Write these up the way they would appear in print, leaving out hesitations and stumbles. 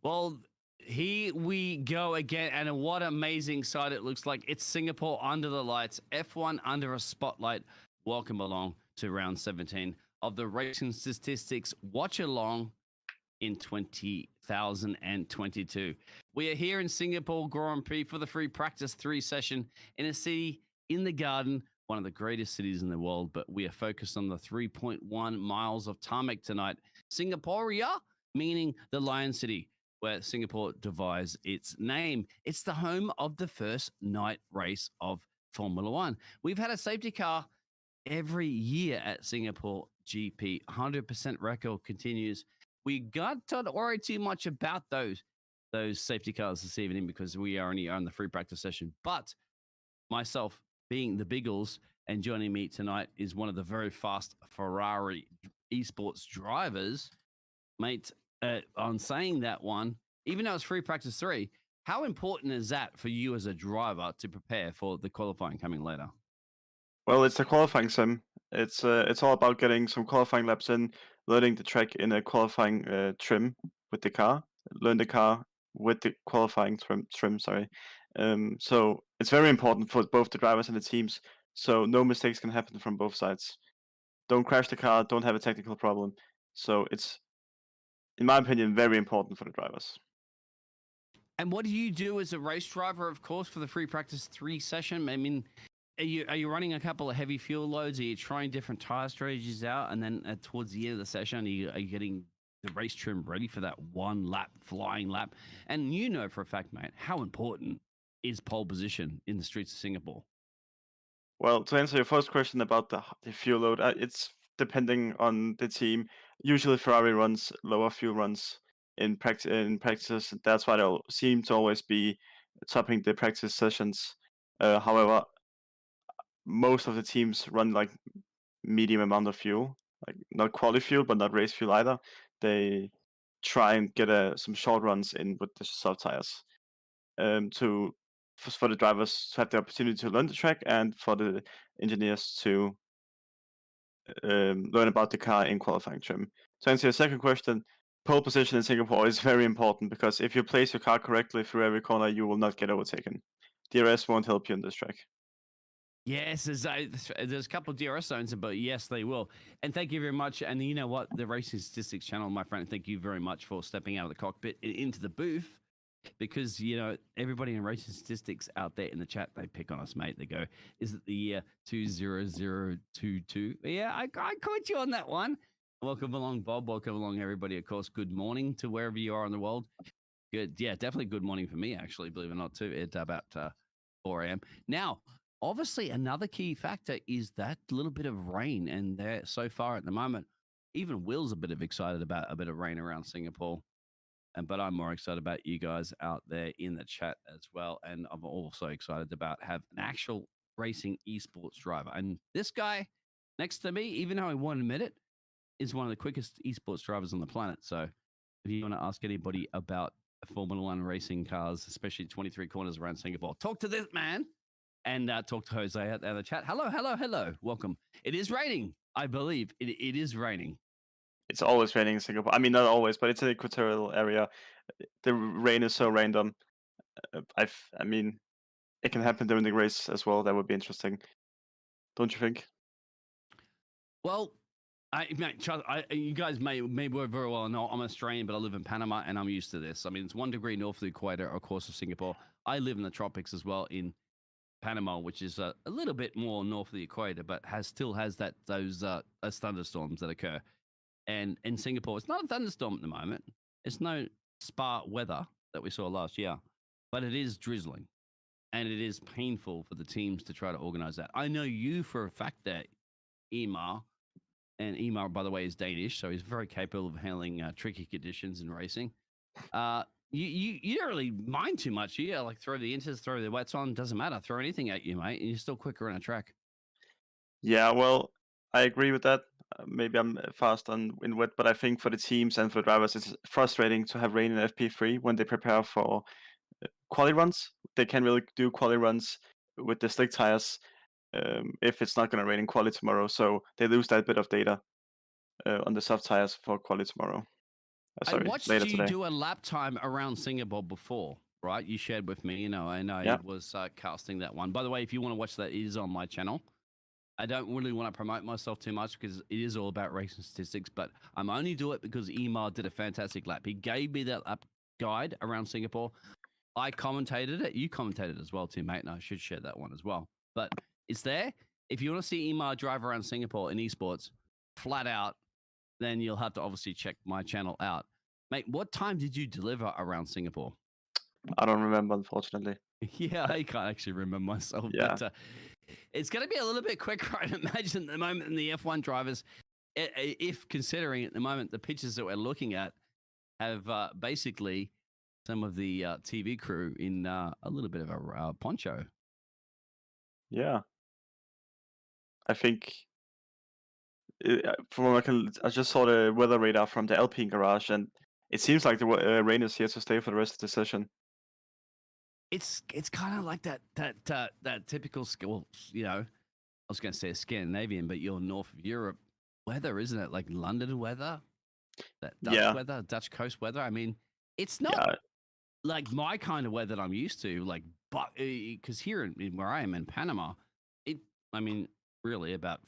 Well, here we go again, and what amazing sight it looks like. It's Singapore under the lights, F1 under a spotlight. Welcome along to round 17 of the Racing Statistics Watch Along in 2022. We are here in Singapore Grand Prix for the free practice 3 session in a city in the garden, one of the greatest cities in the world, but we are focused on the 3.1 miles of tarmac tonight. Singaporea, meaning the Lion City, where Singapore devised its name. It's the home of the first night race of Formula One. We've had a safety car every year at Singapore GP. 100% record continues. We got to worry too much about those safety cars this evening because we are only on the free practice session. But myself being the Biggles and joining me tonight is one of the very fast Ferrari esports drivers, mate. On saying that one, even though it's free practice 3, how important is that for you as a driver to prepare for the qualifying coming later? Well, it's a qualifying sim. It's all about getting some qualifying laps in, learning the track in a qualifying trim with the car, learn the car with the qualifying trim. Sorry. So it's very important for both the drivers and the teams. So no mistakes can happen from both sides. Don't crash the car. Don't have a technical problem. So it's, in my opinion, very important for the drivers. And what do you do as a race driver, of course, for the free practice 3 session? I mean, are you running a couple of heavy fuel loads? Are you trying different tire strategies out? And then towards the end of the session, are you getting the race trim ready for that one lap, flying lap? And you know for a fact, mate, how important is pole position in the streets of Singapore? Well, to answer your first question about the fuel load, it's depending on the team. Usually, Ferrari runs lower fuel runs in practice. That's why they'll seem to always be topping the practice sessions. However, most of the teams run like medium amount of fuel, like not quality fuel, but not race fuel either. They try and get some short runs in with the soft tires to for the drivers to have the opportunity to learn the track and for the engineers to learn about the car in qualifying trim. To answer your second question, pole position in Singapore is very important because if you place your car correctly through every corner, you will not get overtaken. DRS won't help you on this track. Yes, there's a couple of DRS zones, but yes, they will. And thank you very much. And you know what? The Racing Statistics channel, my friend, thank you very much for stepping out of the cockpit and into the booth because, everybody in Racing Statistics out there in the chat, they pick on us, mate. They go, is it the year 20022? Yeah, I caught you on that one. Welcome along, Bob. Welcome along, everybody. Of course, good morning to wherever you are in the world. Good. Yeah, definitely good morning for me, actually, believe it or not, too. It's about 4 a.m. Now, obviously, another key factor is that little bit of rain. And there, so far at the moment, even Will's a bit excited about a bit of rain around Singapore. But I'm more excited about you guys out there in the chat as well. And I'm also excited about have an actual racing esports driver. And this guy next to me, even though I won't admit it, is one of the quickest esports drivers on the planet. So if you want to ask anybody about Formula One racing cars, especially 23 corners around Singapore, talk to this man and talk to Jose out there in the chat. Hello. Welcome. It is raining. I believe it is raining. It's always raining in Singapore. I mean, not always, but it's an equatorial area. The rain is so random. I mean, it can happen during the race as well. That would be interesting, don't you think? Well, you guys may very well know I'm Australian, but I live in Panama and I'm used to this. I mean, it's 1 degree north of the equator, of course, of Singapore. I live in the tropics as well in Panama, which is a little bit more north of the equator, but still has those thunderstorms that occur. And in Singapore, it's not a thunderstorm at the moment. It's no spa weather that we saw last year, but it is drizzling, and it is painful for the teams to try to organize that. I know you for a fact that Emir, and Emir, by the way, is Danish, so he's very capable of handling tricky conditions in racing. You don't really mind too much. You like throw the inters, throw the wets on, doesn't matter. Throw anything at you, mate, and you're still quicker on a track. Yeah, well, I agree with that. Maybe I'm fast in wet, but I think for the teams and for drivers, it's frustrating to have rain in FP3 when they prepare for quali runs. They can't really do quali runs with the slick tires if it's not going to rain in quali tomorrow. So they lose that bit of data on the soft tires for quali tomorrow. I Sorry, watched later you today. do a lap time around Singapore before, right? You shared with me, and I Yeah. was casting that one. By the way, if you want to watch that, it is on my channel. I don't really want to promote myself too much because it is all about racing statistics, but I'm only do it because Emir did a fantastic lap. He gave me that lap guide around Singapore. I commentated it. You commentated as well too, mate, and I should share that one as well. But it's there. If you want to see Emir drive around Singapore in esports, flat out, then you'll have to obviously check my channel out. Mate, what time did you deliver around Singapore? I don't remember, unfortunately. Yeah, I can't actually remember myself, Yeah. but it's going to be a little bit quicker, I'd imagine, at the moment in the F1 drivers, if considering at the moment the pictures that we're looking at have basically some of the TV crew in a little bit of a poncho. Yeah. I think I just saw the weather radar from the Alpine garage, and it seems like the rain is here to stay for the rest of the session. It's kind of like that typical skill, I was going to say Scandinavian, but you're north of Europe weather, isn't it? Like London weather, that Dutch weather, Dutch coast weather. I mean, it's not like my kind of weather that I'm used to. Like, but because here in where I am in Panama, really about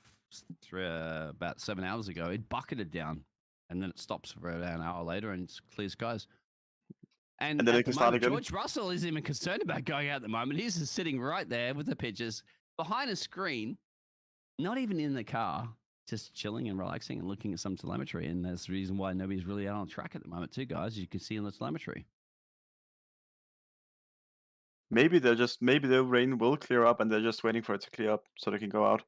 7 hours ago, it bucketed down, and then it stops for about an hour later, and it's clear skies. And then at it can the start moment, again. George Russell isn't even concerned about going out at the moment. He's just sitting right there with the pictures behind a screen, not even in the car, just chilling and relaxing and looking at some telemetry. And that's the reason why nobody's really out on track at the moment, too, guys. As you can see in the telemetry. Maybe the rain will clear up, and they're just waiting for it to clear up so they can go out.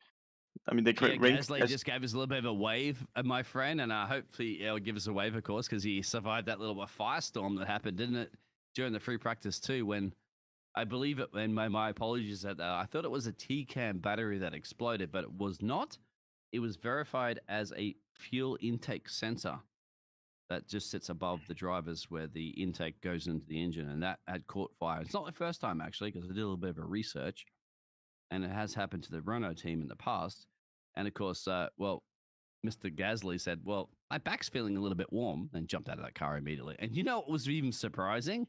I mean, Gasly just gave us a little bit of a wave, my friend, and hopefully he'll give us a wave, of course, because he survived that little firestorm that happened, didn't it, during the free practice too, when I believe it, and my apologies that I thought it was a T-cam battery that exploded, but it was not. It was verified as a fuel intake sensor that just sits above the drivers where the intake goes into the engine, and that had caught fire. It's not the first time, actually, because I did a little bit of a research, and it has happened to the Renault team in the past. And of course, Mr. Gasly said, well, my back's feeling a little bit warm, and jumped out of that car immediately. And you know what was even surprising?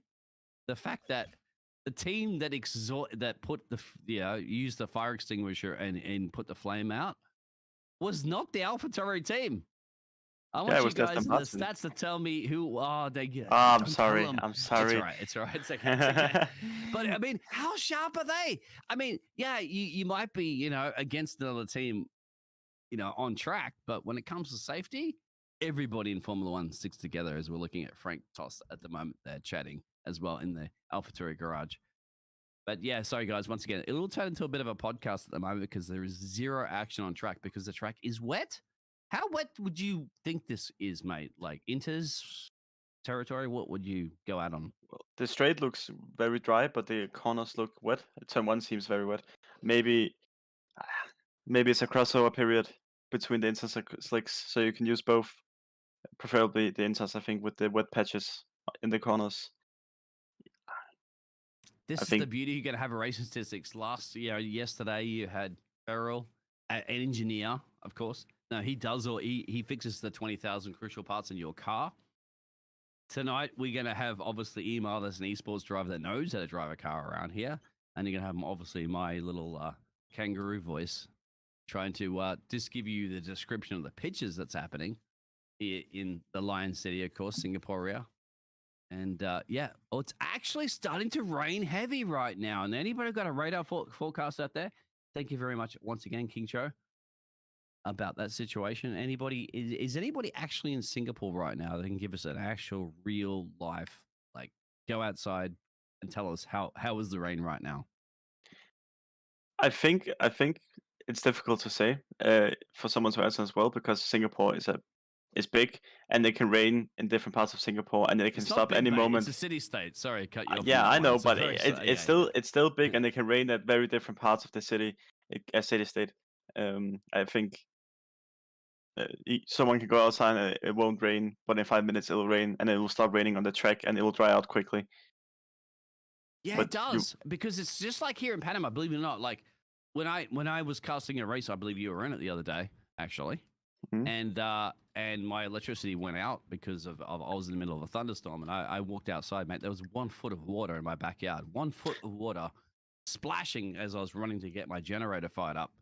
The fact that the team that put used the fire extinguisher and put the flame out was not the AlphaTauri team. I want you guys in the stats to tell me who they get. I'm sorry. I'm sorry. It's all right. It's okay. It's okay. But I mean, how sharp are they? I mean, yeah, you might be, against another team, on track, but when it comes to safety, everybody in Formula One sticks together. As we're looking at Frank Toss at the moment, they're chatting as well in the AlphaTauri garage. But yeah, sorry guys, once again, it will turn into a bit of a podcast at the moment because there is zero action on track because the track is wet. How wet would you think this is, mate? Like Inter's territory? What would you go out on? Well, the straight looks very dry, but the corners look wet. Turn 1 seems very wet. Maybe it's a crossover period between the inters and slicks, so you can use both. Preferably the inters, I think, with the wet patches in the corners. This is the beauty. You're going to have a racing statistics. Yesterday you had Ferrell, an engineer, of course. No, he does, or he fixes the 20,000 crucial parts in your car. Tonight, we're going to have, obviously, Emir, that's an esports driver that knows how to drive a car around here. And you're going to have, obviously, my little kangaroo voice trying to just give you the description of the pictures that's happening in the Lion City, of course, Singaporea. And it's actually starting to rain heavy right now. And anybody got a radar forecast out there? Thank you very much once again, King Cho, about that situation. Is anybody actually in Singapore right now that can give us an actual real life, like go outside and tell us how is the rain right now? I think it's difficult to say for someone to answer as well because Singapore is big and it can rain in different parts of Singapore and it can stop big, any moment. It's a city state. Sorry, cut you off. Yeah, I know, but it's still big and it can rain at very different parts of the city, a city state. I think someone can go outside and it won't rain, but in 5 minutes it'll rain and it will stop raining on the track and it will dry out quickly. Yeah, but it does because it's just like here in Panama. Believe it or not, like when I was casting a race, I believe you were in it the other day, actually. Mm-hmm. And and my electricity went out because I was in the middle of a thunderstorm, and I walked outside, mate. There was 1 foot of water in my backyard. 1 foot of water splashing as I was running to get my generator fired up.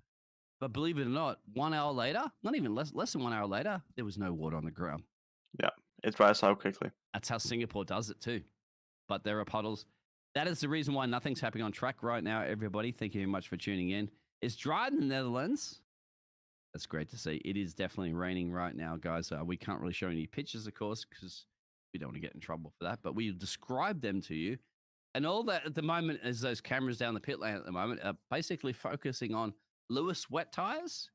But believe it or not, 1 hour later, not even less than 1 hour later, there was no water on the ground. Yeah, it dries out quickly. That's how Singapore does it too. But there are puddles. That is the reason why nothing's happening on track right now, everybody. Thank you very much for tuning in. It's dry in the Netherlands. That's great to see. It is definitely raining right now, guys. We can't really show any pictures, of course, because we don't want to get in trouble for that. But we describe them to you. And all that at the moment is those cameras down the pit lane at the moment are basically focusing on Lewis wet tires,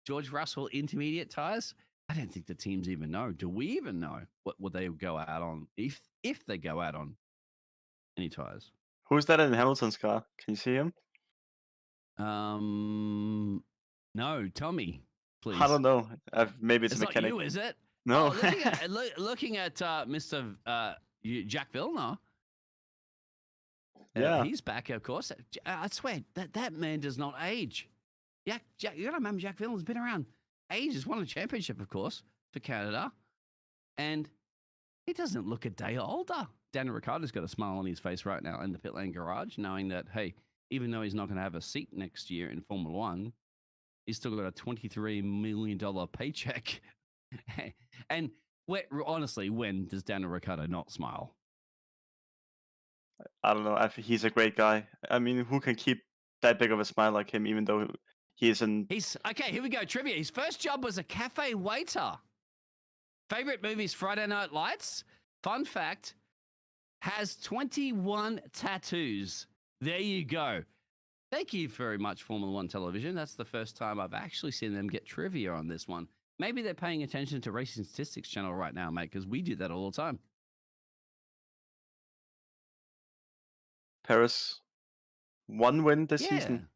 George Russell intermediate tires. I don't think the teams even know. Do we even know what they go out on if they go out on any tires? Who's that in Hamilton's car? Can you see him? No, Tommy, please. I don't know. Maybe it's a Not mechanic. you, is it? No. Oh, looking at Mr. Jack Villeneuve. Yeah. He's back, of course. I swear that man does not age. Jack, you gotta remember Jack Villeneuve's been around ages. Won a championship, of course, for Canada, and he doesn't look a day older. Daniel Ricciardo's got a smile on his face right now in the pit lane garage, knowing that, hey, even though he's not going to have a seat next year in Formula One, he's still got a $23 million paycheck. And honestly, when does Daniel Ricciardo not smile? I don't know. I think he's a great guy. I mean, who can keep that big of a smile like him, even though he isn't? Okay, here we go. Trivia. His first job was a cafe waiter. Favorite movies, Friday Night Lights. Fun fact, has 21 tattoos. There you go. Thank you very much, Formula One Television. That's the first time I've actually seen them get trivia on this one. Maybe they're paying attention to Racing Statistics Channel right now, mate, because we do that all the time. Paris, 1 win this season.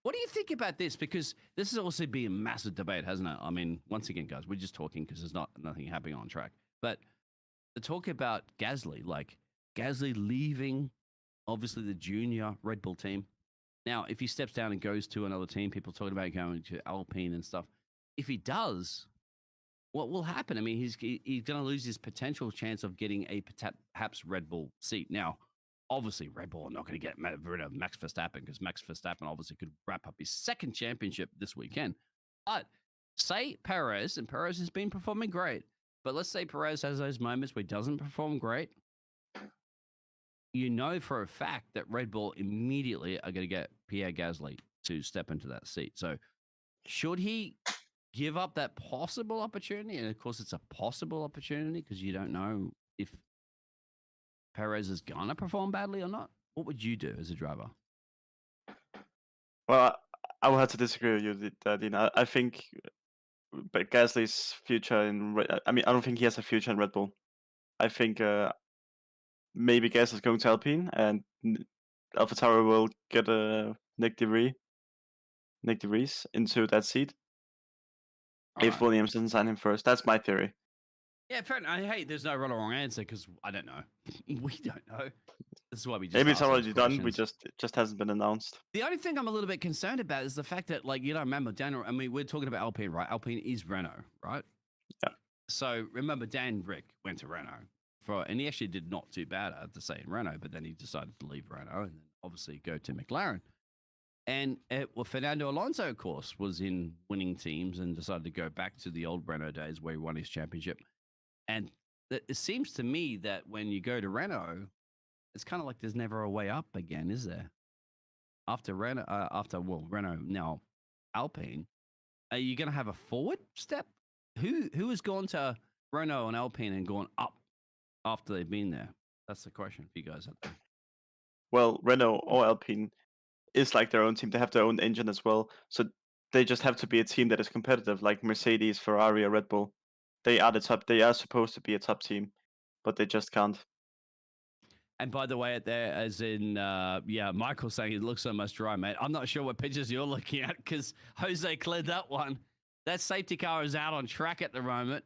What do you think about this? Because this has also been a massive debate, hasn't it? I mean, once again, guys, we're just talking because there's nothing happening on track. But the talk about Gasly, like Gasly leaving, obviously the junior Red Bull team. Now, if he steps down and goes to another team, people talking about going to Alpine and stuff. If he does, what will happen? I mean, he's going to lose his potential chance of getting a perhaps Red Bull seat. Now, obviously, Red Bull are not going to get rid of Max Verstappen because Max Verstappen obviously could wrap up his second championship this weekend. But say Perez, and Perez has been performing great, but let's say Perez has those moments where he doesn't perform great. You know for a fact that Red Bull immediately are going to get Pierre Gasly to step into that seat. So should he give up that possible opportunity? And of course, it's a possible opportunity because you don't know if Perez is going to perform badly or not. What would you do as a driver? Well, I will have to disagree with you, Dean. I think but Gasly's future I don't think he has a future in Red Bull. I think maybe Gasly's going to Alpine and AlphaTauri will get Nick De Vries into that seat if Williams doesn't sign him first. That's my theory. Yeah, fair enough. Hey, there's no right or wrong answer because I don't know. We don't know. This is why we just maybe it's already done. We questions. it just hasn't been announced. The only thing I'm a little bit concerned about is the fact that, like, you know, remember Daniel. I mean, we're talking about Alpine, right? Alpine is Renault, right? Yeah. So remember, Dan Rick went to Renault and he actually did not too bad, I have to say, in Renault. But then he decided to leave Renault and then obviously go to McLaren. And Fernando Alonso, of course, was in winning teams and decided to go back to the old Renault days where he won his championship. And it seems to me that when you go to Renault, it's kind of like there's never a way up again, is there? After Renault, Renault, now Alpine, are you going to have a forward step? Who has gone to Renault and Alpine and gone up after they've been there? That's the question for you guys out there. Well, Renault or Alpine is like their own team. They have their own engine as well. So they just have to be a team that is competitive, like Mercedes, Ferrari, or Red Bull. They are the top. They are supposed to be a top team, but they just can't. And by the way, at there, as in, Michael's saying it looks almost dry, mate. I'm not sure what pictures you're looking at because Jose cleared that one. That safety car is out on track at the moment.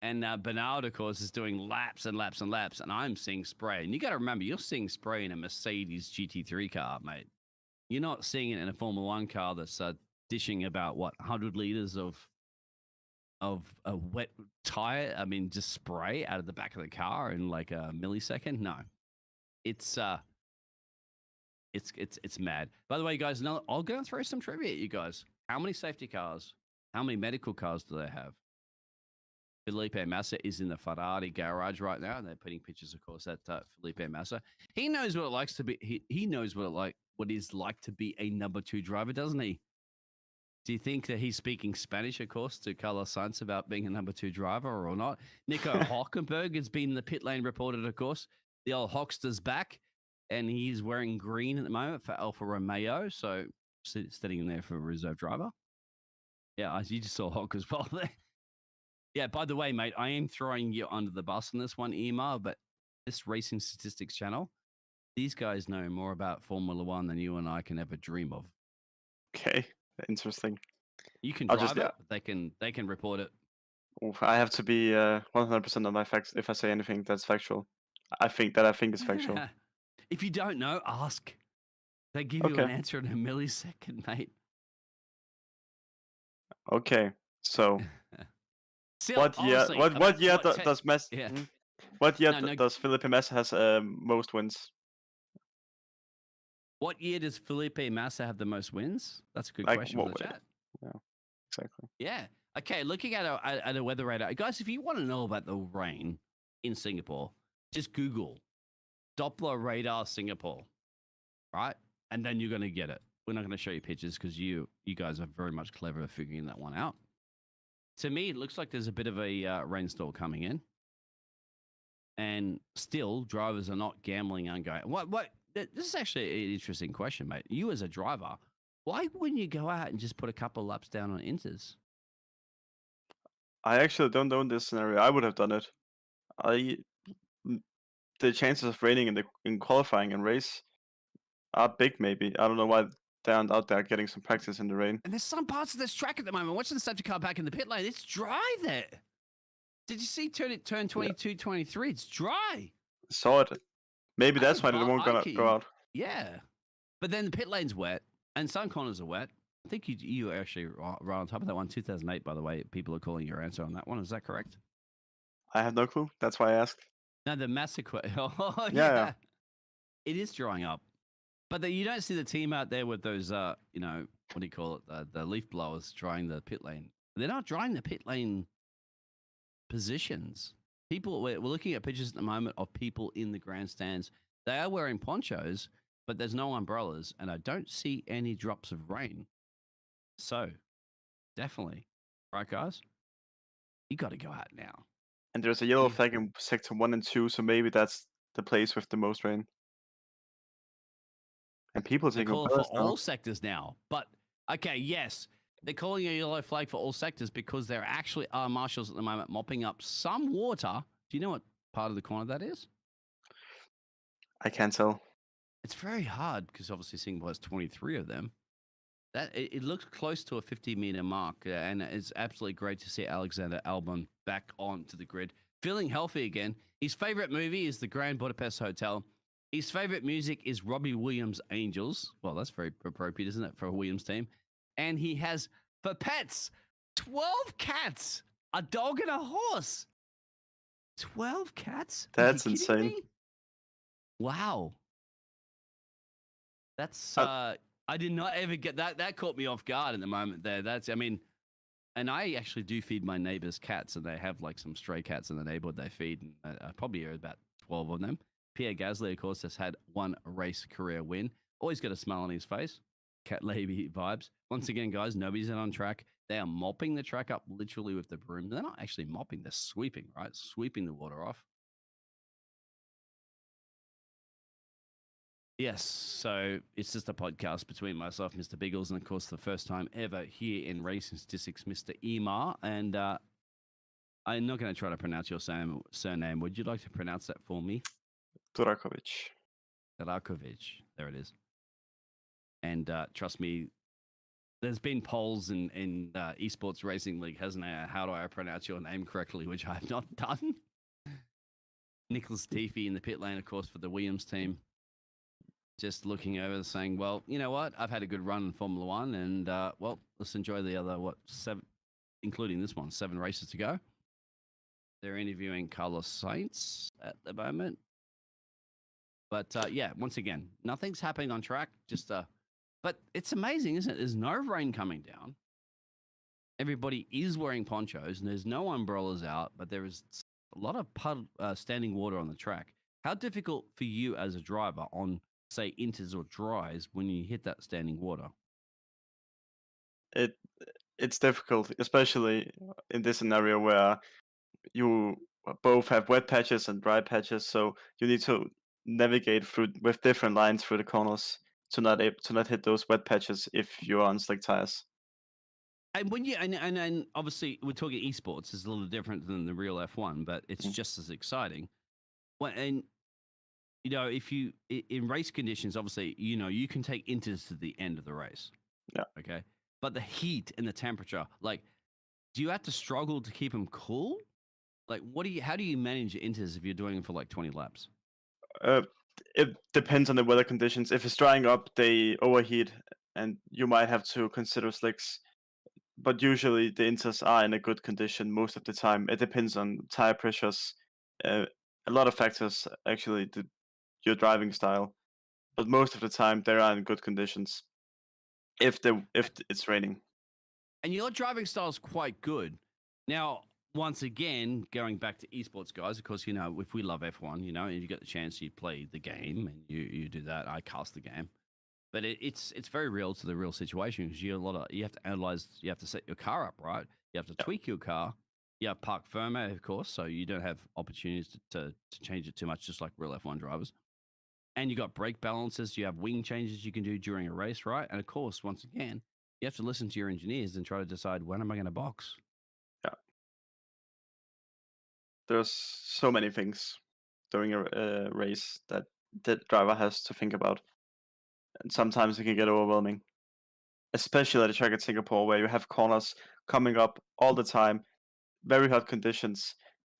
And Bernard, of course, is doing laps and laps and laps. And I'm seeing spray. And you got to remember, you're seeing spray in a Mercedes GT3 car, mate. You're not seeing it in a Formula One car that's dishing about, 100 liters of of a wet tire. I mean, just spray out of the back of the car in like a millisecond. No, it's it's mad. By the way, guys, no, I'll go and throw some trivia at you guys. How many safety cars? How many medical cars do they have? Felipe Massa is in the Ferrari garage right now, and they're putting pictures, of course, at Felipe Massa. He knows what it likes to be. He knows what it's like to be a number 2 driver, doesn't he? Do you think that he's speaking Spanish, of course, to Carlos Sainz about being a number 2 driver or not? Nico Hockenberg has been in the pit lane reported, of course. The old Hockster's back, and he's wearing green at the moment for Alfa Romeo, so sitting in there for a reserve driver. Yeah, you just saw Hock as well there. Yeah, by the way, mate, I am throwing you under the bus on this one, Emar, but this Racing Statistics channel, these guys know more about Formula One than you and I can ever dream of. Okay, interesting. You can drive it, but they can report it. Oof, I have to be 100% on my facts if I say anything that's factual. I think is factual. If you don't know, ask. They give you an answer in a millisecond, mate. Okay, so Still, what year? What year does Massa? Yeah. What year does Felipe Massa has most wins? What year does Felipe Massa have the most wins? That's a good question for the chat. Yeah, exactly. Yeah. Okay, looking at a weather radar. Guys, if you want to know about the rain in Singapore, just Google Doppler radar Singapore, right? And then you're going to get it. We're not going to show you pictures because you guys are very much clever at figuring that one out. To me, it looks like there's a bit of a rainstorm coming in. And still, drivers are not gambling and going, what? This is actually an interesting question, mate. You as a driver, why wouldn't you go out and just put a couple of laps down on inters? I actually don't know in this scenario. I would have done it. The chances of raining in qualifying and race are big. Maybe I don't know why they aren't out there getting some practice in the rain. And there's some parts of this track at the moment. Watching the safety car back in the pit lane, it's dry there. Did you see turn 22, 23? It's dry. Saw it. Maybe that's why they won't go out. Yeah, but then the pit lane's wet and some corners are wet. I think you actually right on top of that one. 2008, by the way. People are calling your answer on that one. Is that correct? I have no clue. That's why I asked. No, the massacre. Oh, yeah. It is drying up. But you don't see the team out there with those, what do you call it? The leaf blowers drying the pit lane. They're not drying the pit lane positions. We're looking at pictures at the moment of people in the grandstands. They are wearing ponchos, but there's no umbrellas, and I don't see any drops of rain. So, definitely, right, guys? You got to go out now. And there's a yellow flag in sector 1 and 2, so maybe that's the place with the most rain. And people taking call it for all sectors now. But okay, yes, they're calling a yellow flag for all sectors because there actually are marshals at the moment mopping up some water. Do you know what part of the corner that is? I can't tell. It's very hard because obviously Singapore has 23 of them. It looks close to a 50-meter mark, and it's absolutely great to see Alexander Albon back onto the grid, feeling healthy again. His favorite movie is The Grand Budapest Hotel. His favorite music is Robbie Williams' Angels. Well, that's very appropriate, isn't it, for a Williams team? And he has, for pets, 12 cats, a dog and a horse. 12 cats? That's insane. Me? Wow. That's, I did not ever get that. That caught me off guard at the moment there. And I actually do feed my neighbors cats, and they have like some stray cats in the neighborhood they feed. And I probably hear about 12 of them. Pierre Gasly, of course, has had one race career win. Always got a smile on his face. Cat lady vibes. Once again, guys, nobody's on track. They are mopping the track up literally with the broom. They're not actually mopping, they're sweeping, right? Sweeping the water off. Yes, so it's just a podcast between myself, Mr. Biggles, and of course, the first time ever here in Racing Statistics, Mr. Emar. And I'm not going to try to pronounce your surname. Would you like to pronounce that for me? Durakovic. There it is. And trust me, there's been polls in Esports Racing League, hasn't there? How do I pronounce your name correctly, which I have not done. Nicholas Tiffy in the pit lane, of course, for the Williams team. Just looking over saying, well, you know what? I've had a good run in Formula One, and, well, let's enjoy the other, including this one, 7 races to go. They're interviewing Carlos Sainz at the moment. But yeah, once again, nothing's happening on track. But it's amazing, isn't it? There's no rain coming down. Everybody is wearing ponchos, and there's no umbrellas out. But there is a lot of standing water on the track. How difficult for you as a driver on, say, inters or dries when you hit that standing water? It's difficult, especially in this scenario where you both have wet patches and dry patches, so you need to navigate through with different lines through the corners to not hit those wet patches if you're on slick tires. And when you and obviously we're talking esports, it's a little different than the real F1, but it's just as exciting. And if you in race conditions, obviously, you can take inters to the end of the race. Yeah. Okay. But the heat and the temperature, like, do you have to struggle to keep them cool? Like, how do you manage your inters if you're doing it for like 20 laps? It depends on the weather conditions. If it's drying up, they overheat, and you might have to consider slicks. But usually the inters are in a good condition most of the time. It depends on tire pressures, a lot of factors actually, your driving style. But most of the time they are in good conditions. If it's raining. And your driving style is quite good. Now, once again, going back to esports, guys, of course, if we love F1, and you get the chance, you play the game and you do that. I cast the game. But it's very real to the real situation because you have to analyze, you have to set your car up, right? You have to tweak your car. You have park firmware, of course, so you don't have opportunities to change it too much, just like real F1 drivers. And you got brake balances, you have wing changes you can do during a race, right? And of course, once again, you have to listen to your engineers and try to decide, when am I going to box? Yeah. There's so many things during a race that the driver has to think about. And sometimes it can get overwhelming. Especially at a track at Singapore where you have corners coming up all the time, very hot conditions.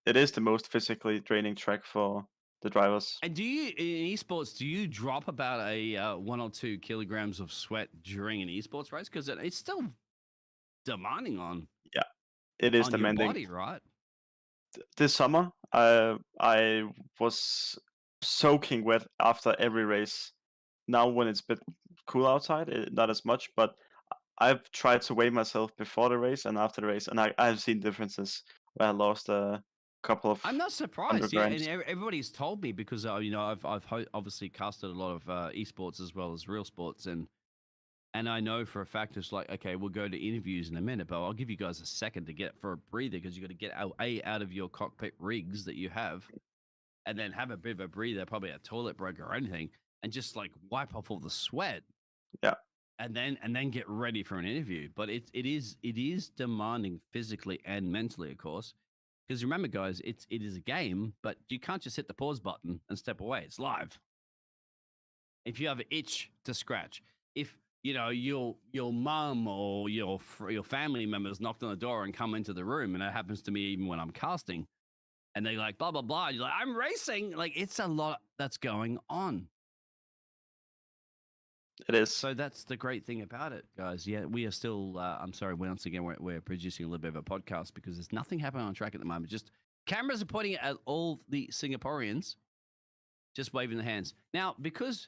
It is the most physically draining track for the drivers. And in esports, do you drop about a 1 or 2 kilograms of sweat during an esports race? Because it's still demanding on It is your demanding. body, right? This summer, I was soaking wet after every race. Now, when it's a bit cool outside, not as much, but I've tried to weigh myself before the race and after the race, and I've seen differences where I lost a couple of. I'm not surprised. Yeah, and everybody's told me because I've obviously casted a lot of esports as well as real sports, and I know for a fact it's like, okay, we'll go to interviews in a minute, but I'll give you guys a second to get for a breather because you got to get out of your cockpit rigs that you have, and then have a bit of a breather, probably a toilet break or anything, and just like wipe off all the sweat. Yeah. And then get ready for an interview. But it is demanding physically and mentally, of course. Because remember, guys, it is a game, but you can't just hit the pause button and step away. It's live. If you have an itch to scratch, if your mum or your family members knocked on the door and come into the room, and that happens to me even when I'm casting, and they're like blah blah blah, you're like, I'm racing. Like, it's a lot that's going on. It is. So that's the great thing about it, guys. Yeah, we are still. I'm sorry, once again, we're producing a little bit of a podcast because there's nothing happening on track at the moment. Just cameras are pointing at all the Singaporeans, just waving their hands. Now, because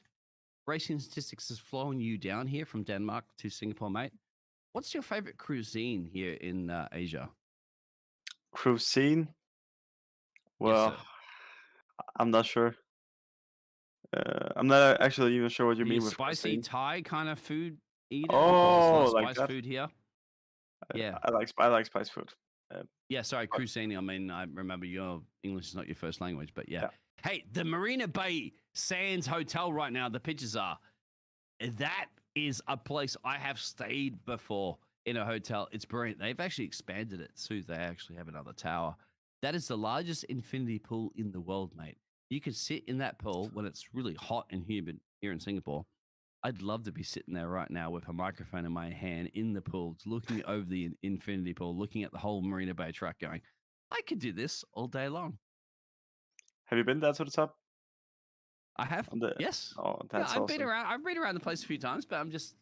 racing statistics has flown you down here from Denmark to Singapore, mate, what's your favorite cuisine here in Asia? Cuisine? Well, Yes, I'm not sure. I'm not actually even sure what you mean with spicy cuisine. Thai kind of food eater? Oh, because like spice that? food here. Yeah. I like spice food. Yeah, sorry, but- cuisine. I mean, I remember your English is not your first language, but yeah. Yeah. Hey, the Marina Bay Sands Hotel right now, the pictures are. That is a place I have stayed before in a hotel. It's brilliant. They've actually expanded it, so they actually have another tower. That is the largest infinity pool in the world, mate. You can sit in that pool when it's really hot and humid here in Singapore. I'd love to be sitting there right now with a microphone in my hand in the pool, looking over the infinity pool, looking at the whole Marina Bay track going, I could do this all day long. Have you been there to the top? I have. Yes. Oh, Yeah, that's I've awesome. been around. I've been around the place a few times, but I'm just,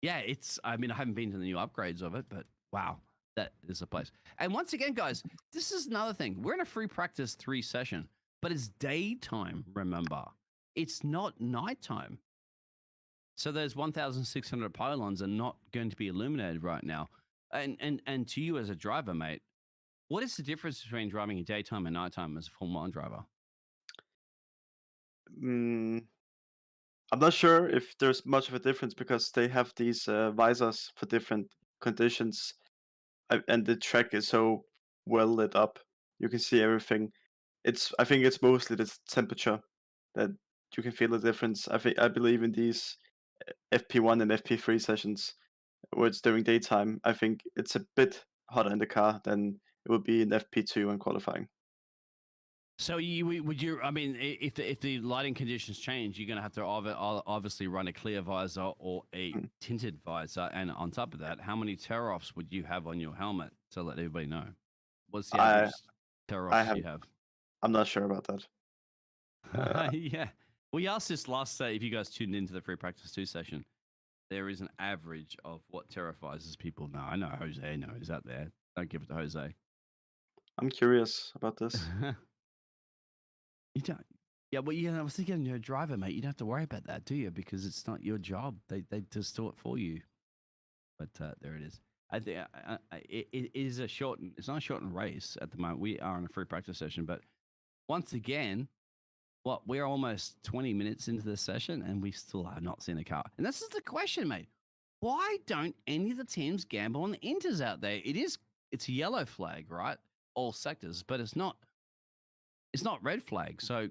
yeah, I haven't been to the new upgrades of it, but wow, that is a place. And once again, guys, this is another thing. We're in a free practice 3 session, but it's daytime, remember. It's not nighttime. So those 1,600 pylons are not going to be illuminated right now. And to you as a driver, mate, what is the difference between driving in daytime and nighttime as a Formula 1 driver? Mm, I'm not sure if there's much of a difference because they have these visors for different conditions, and the track is so well lit up. You can see everything. I think it's mostly the temperature that you can feel the difference. I believe in these FP1 and FP3 sessions where it's during daytime. I think it's a bit hotter in the car than it would be in FP2 when qualifying. So would you? I mean, if the lighting conditions change, you're going to have to obviously run a clear visor or a Mm. tinted visor. And on top of that, how many tear-offs would you have on your helmet to let everybody know? What's the average I tear-offs have you have? I'm not sure about that. Yeah, we asked this last if you guys tuned into the free practice 2 session. There is an average of what terrifies people. No, I know Jose knows out there. Don't give it to Jose. I'm curious about this. You don't. Yeah, well, I was thinking you're a driver, mate. You don't have to worry about that, do you? Because it's not your job. They just do it for you. But there it is. I think it is a shortened. It's not a shortened race at the moment. We are in a free practice session, but once again, we're almost 20 minutes into the session, and we still have not seen a car. And this is the question, mate. Why don't any of the teams gamble on the inters out there? It's a yellow flag, right? All sectors, but it's not red flag. So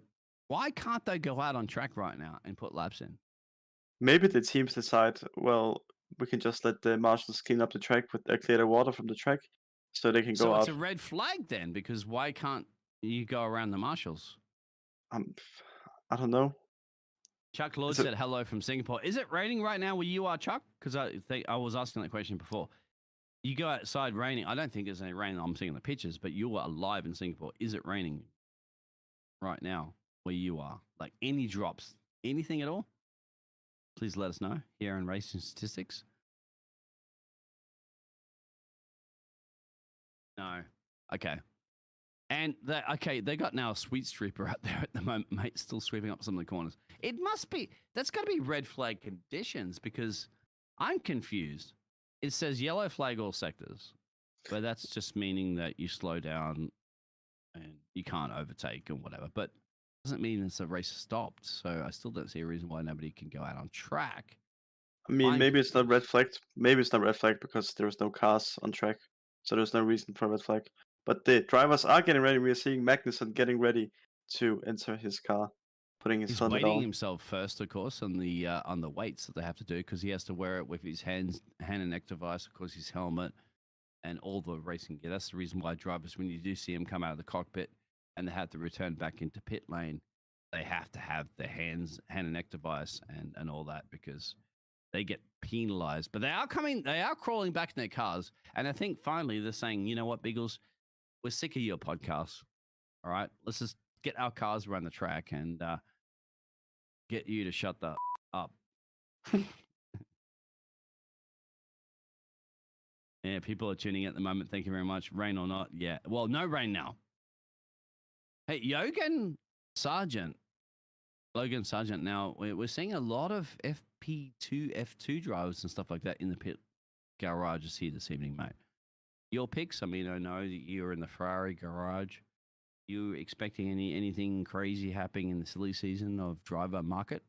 why can't they go out on track right now and put laps in? Maybe the teams decide, well, we can just let the marshals clean up the track with clear the water from the track, so they can go So it's out. a red flag then, because why can't you go around the marshals? I don't know. Chuck Lord It's a, said hello from Singapore. Is it raining right now where you are, Chuck? Because I think I was asking that question before. You go outside raining. I don't think there's any rain. I'm seeing the pictures, but you are live in Singapore. Is it raining right now where you are? Like any drops, anything at all? Please let us know here in Racing Statistics. No. Okay. And they got now a sweet stripper out there at the moment, mate, still sweeping up some of the corners. That's got to be red flag conditions because I'm confused. It says yellow flag all sectors, but that's just meaning that you slow down and you can't overtake and whatever. But it doesn't mean it's a race stopped. So I still don't see a reason why nobody can go out on track. I mean, I'm maybe it's not red confused. flag. Maybe it's not red flag because there's no cars on track, so there's no reason for red flag. But the drivers are getting ready. We're seeing Magnussen getting ready to enter his car, putting his He's helmet weighting on. himself first, of course, on the weights that they have to do because he has to wear it with his hand and neck device, of course, his helmet and all the racing gear. That's the reason why drivers, when you do see them come out of the cockpit and they have to return back into pit lane, they have to have their hand and neck device and all that because they get penalized. But they are crawling back in their cars, and I think finally they're saying, you know what, Biggles, we're sick of your podcast. All right, let's just get our cars around the track and get you to shut the up. Yeah, people are tuning in at the moment. Thank you very much. Rain or not, yeah. Well, no rain now. Hey, Logan Sargent. Now we're seeing a lot of F2 drivers and stuff like that in the pit garages here this evening, mate. Your picks. I mean, I know that you're in the Ferrari garage. You expecting anything crazy happening in the silly season of driver market?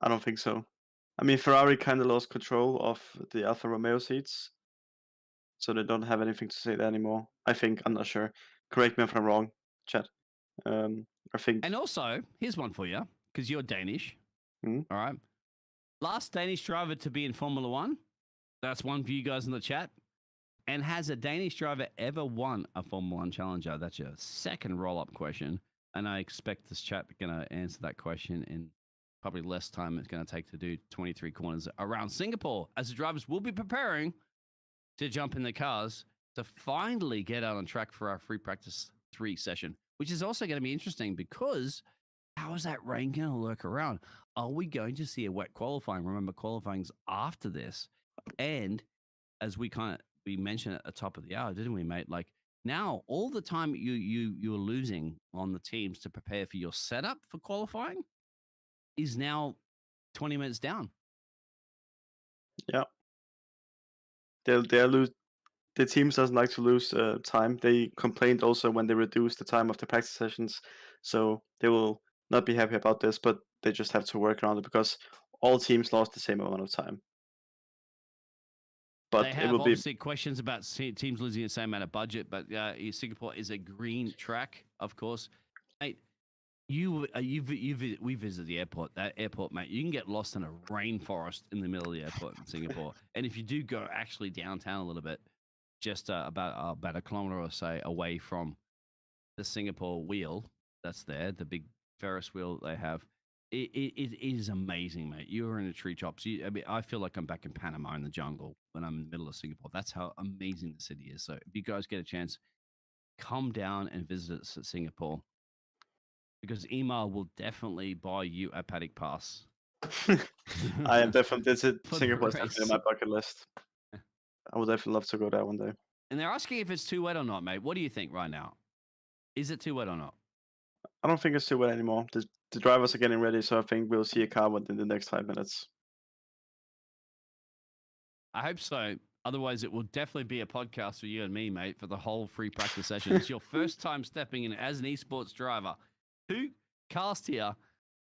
I don't think so. I mean, Ferrari kind of lost control of the Alfa Romeo seats, so they don't have anything to say there anymore. I think. I'm not sure. Correct me if I'm wrong, chat. I think. And also, here's one for you because you're Danish. Hmm? All right. Last Danish driver to be in Formula One. That's one for you guys in the chat. And has a Danish driver ever won a Formula One Challenger? That's your second roll-up question. And I expect this chat going to answer that question in probably less time it's going to take to do 23 corners around Singapore, as the drivers will be preparing to jump in the cars to finally get out on track for our free practice 3 session, which is also going to be interesting because how is that rain going to lurk around? Are we going to see a wet qualifying? Remember, qualifying's after this. And as we mentioned at the top of the hour, didn't we, mate? Like now, all the time you're losing on the teams to prepare for your setup for qualifying is now 20 minutes down. Yeah, they'll lose. The teams doesn't like to lose time. They complained also when they reduced the time of the practice sessions, so they will not be happy about this. But they just have to work around it because all teams lost the same amount of time. They But it have will be obviously questions about teams losing the same amount of budget, but Singapore is a green track, of course. Mate, we visited the airport. That airport, mate, you can get lost in a rainforest in the middle of the airport in Singapore. And if you do go actually downtown a little bit, just about a kilometer or so away from the Singapore wheel that's there, the big Ferris wheel they have. It is amazing, mate. You're in the tree tops. I feel like I'm back in Panama in the jungle when I'm in the middle of Singapore. That's how amazing the city is. So if you guys get a chance, come down and visit us at Singapore because Emil will definitely buy you a paddock pass. I am definitely Singapore is race. definitely on my bucket list. I would definitely love to go there one day. And they're asking if it's too wet or not, mate. What do you think right now? Is it too wet or not? I don't think it's too wet anymore. The drivers are getting ready, so I think we'll see a car within the next 5 minutes. I hope so. Otherwise, it will definitely be a podcast for you and me, mate, for the whole free practice session. It's your first time stepping in as an esports driver. Who cast here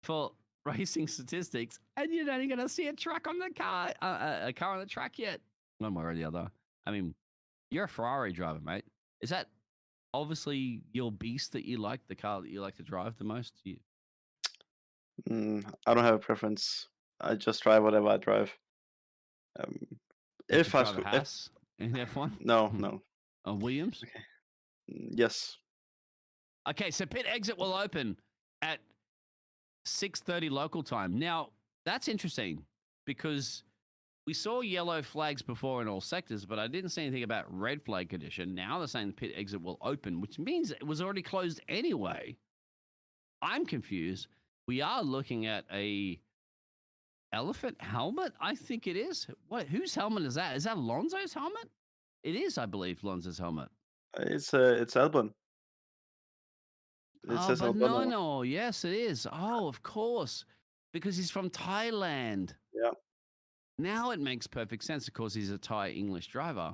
for racing statistics, and you're not even going to see a track on the car, a car on the track yet. One way or the other. I mean, you're a Ferrari driver, mate. Is that obviously your beast that you like, the car that you like to drive the most? I don't have a preference. I just drive whatever I drive. Would If you I drive a Haas in F1? no. Williams? Okay. Yes. Okay, so pit exit will open at 6:30 local time. Now, that's interesting because we saw yellow flags before in all sectors, but I didn't see anything about red flag condition. Now they're saying the pit exit will open, which means it was already closed anyway. I'm confused. We are looking at a elephant helmet, I think it is. Whose helmet is that? Is that Alonso's helmet? It is, I believe, Alonso's helmet. It's Albon. It says but Albon. no. Yes, it is. Oh, of course. Because he's from Thailand. Yeah. Now it makes perfect sense. Of course, he's a Thai English driver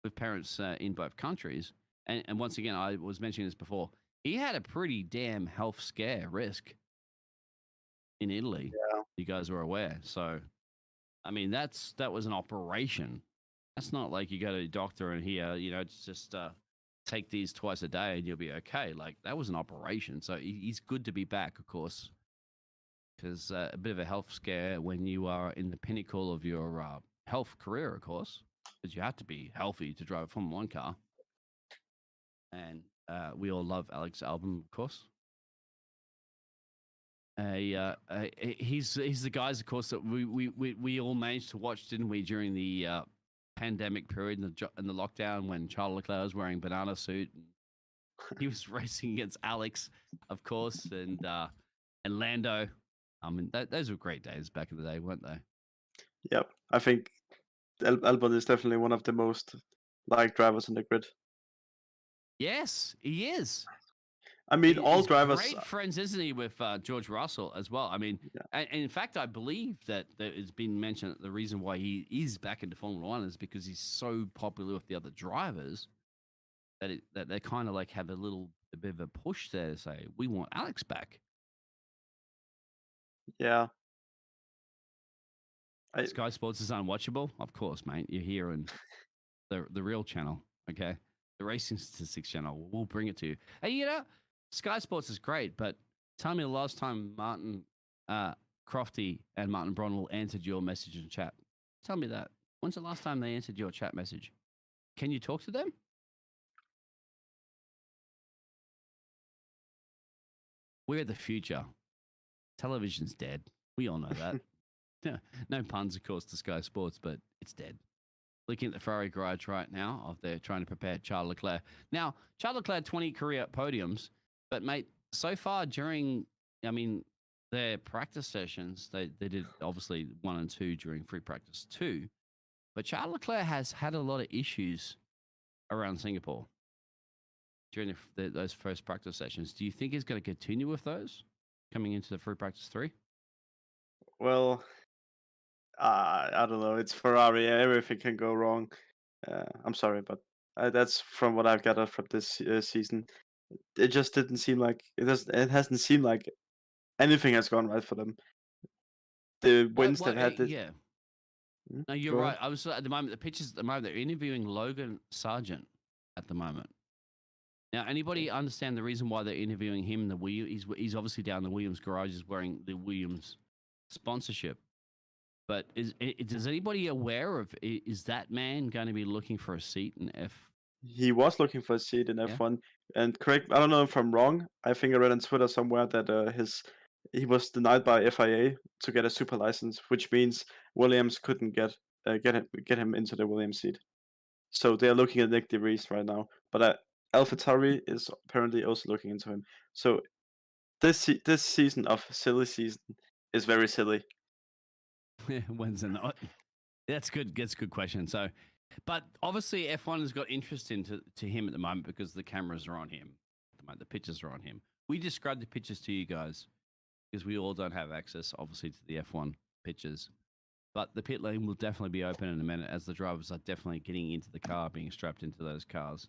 with parents in both countries. And once again, I was mentioning this before. He had a pretty damn health scare risk in Italy. Yeah. You guys were aware. So, I mean, that was an operation. That's not like you go to the doctor and here, it's just take these twice a day and you'll be okay. Like that was an operation. So he's good to be back, of course, because a bit of a health scare when you are in the pinnacle of your health career, of course, because you have to be healthy to drive a Formula One car. And we all love Alex Albon, of course. He's the guys, of course, that we all managed to watch, didn't we, during the pandemic period and the lockdown when Charles Leclerc was wearing banana suit. And he was racing against Alex, of course, and Lando. I mean, those were great days back in the day, weren't they? Yep. I think Albon is definitely one of the most liked drivers on the grid. Yes, he is. I mean, all He's drivers. Great friends, isn't he, with George Russell as well? I mean, Yeah. and in fact, I believe that it's been mentioned that the reason why he is back into Formula One is because he's so popular with the other drivers that they kind of like have a bit of a push there to say we want Alex back. Yeah. Sky Sports is unwatchable, of course, mate. You're here in the real channel, okay? The racing statistics channel. We'll bring it to you. And Sky Sports is great, but tell me the last time Martin Crofty and Martin Bronnell answered your message in chat. Tell me that. When's the last time they answered your chat message? Can you talk to them? We're the future. Television's dead. We all know that. No puns, of course, to Sky Sports, but it's dead. Looking at the Ferrari garage right now, they're trying to prepare Charles Leclerc. Now, Charles Leclerc 20 career podiums, but mate, so far during, their practice sessions, they did obviously 1 and 2 during free practice 2, But Charles Leclerc has had a lot of issues around Singapore during those first practice sessions. Do you think he's going to continue with those coming into the free practice 3? Well, I don't know. It's Ferrari. Everything can go wrong. I'm sorry, but that's from what I've gathered from this season. It just didn't seem like it hasn't seemed like anything has gone right for them. The wins they've had. Yeah. No, you're Go right. ahead. I was at the moment. The pictures at the moment. They're interviewing Logan Sargent at the moment. Now, anybody understand the reason why they're interviewing him? He's obviously down the Williams garage, is wearing the Williams sponsorship. But is anybody aware of, is that man going to be looking for a seat in F? He was looking for a seat in Yeah. F1, and correct. I don't know if I'm wrong. I think I read on Twitter somewhere that he was denied by FIA to get a super license, which means Williams couldn't get him into the Williams seat. So they're looking at Nick DeVries right now, but AlphaTauri is apparently also looking into him. So this season of silly season is very silly. When's it not? That's good. That's a good question. So, but obviously F1 has got interest into him at the moment because the cameras are on him. At the moment, the pictures are on him. We described the pictures to you guys because we all don't have access, obviously, to the F1 pictures. But the pit lane will definitely be open in a minute as the drivers are definitely getting into the car, being strapped into those cars.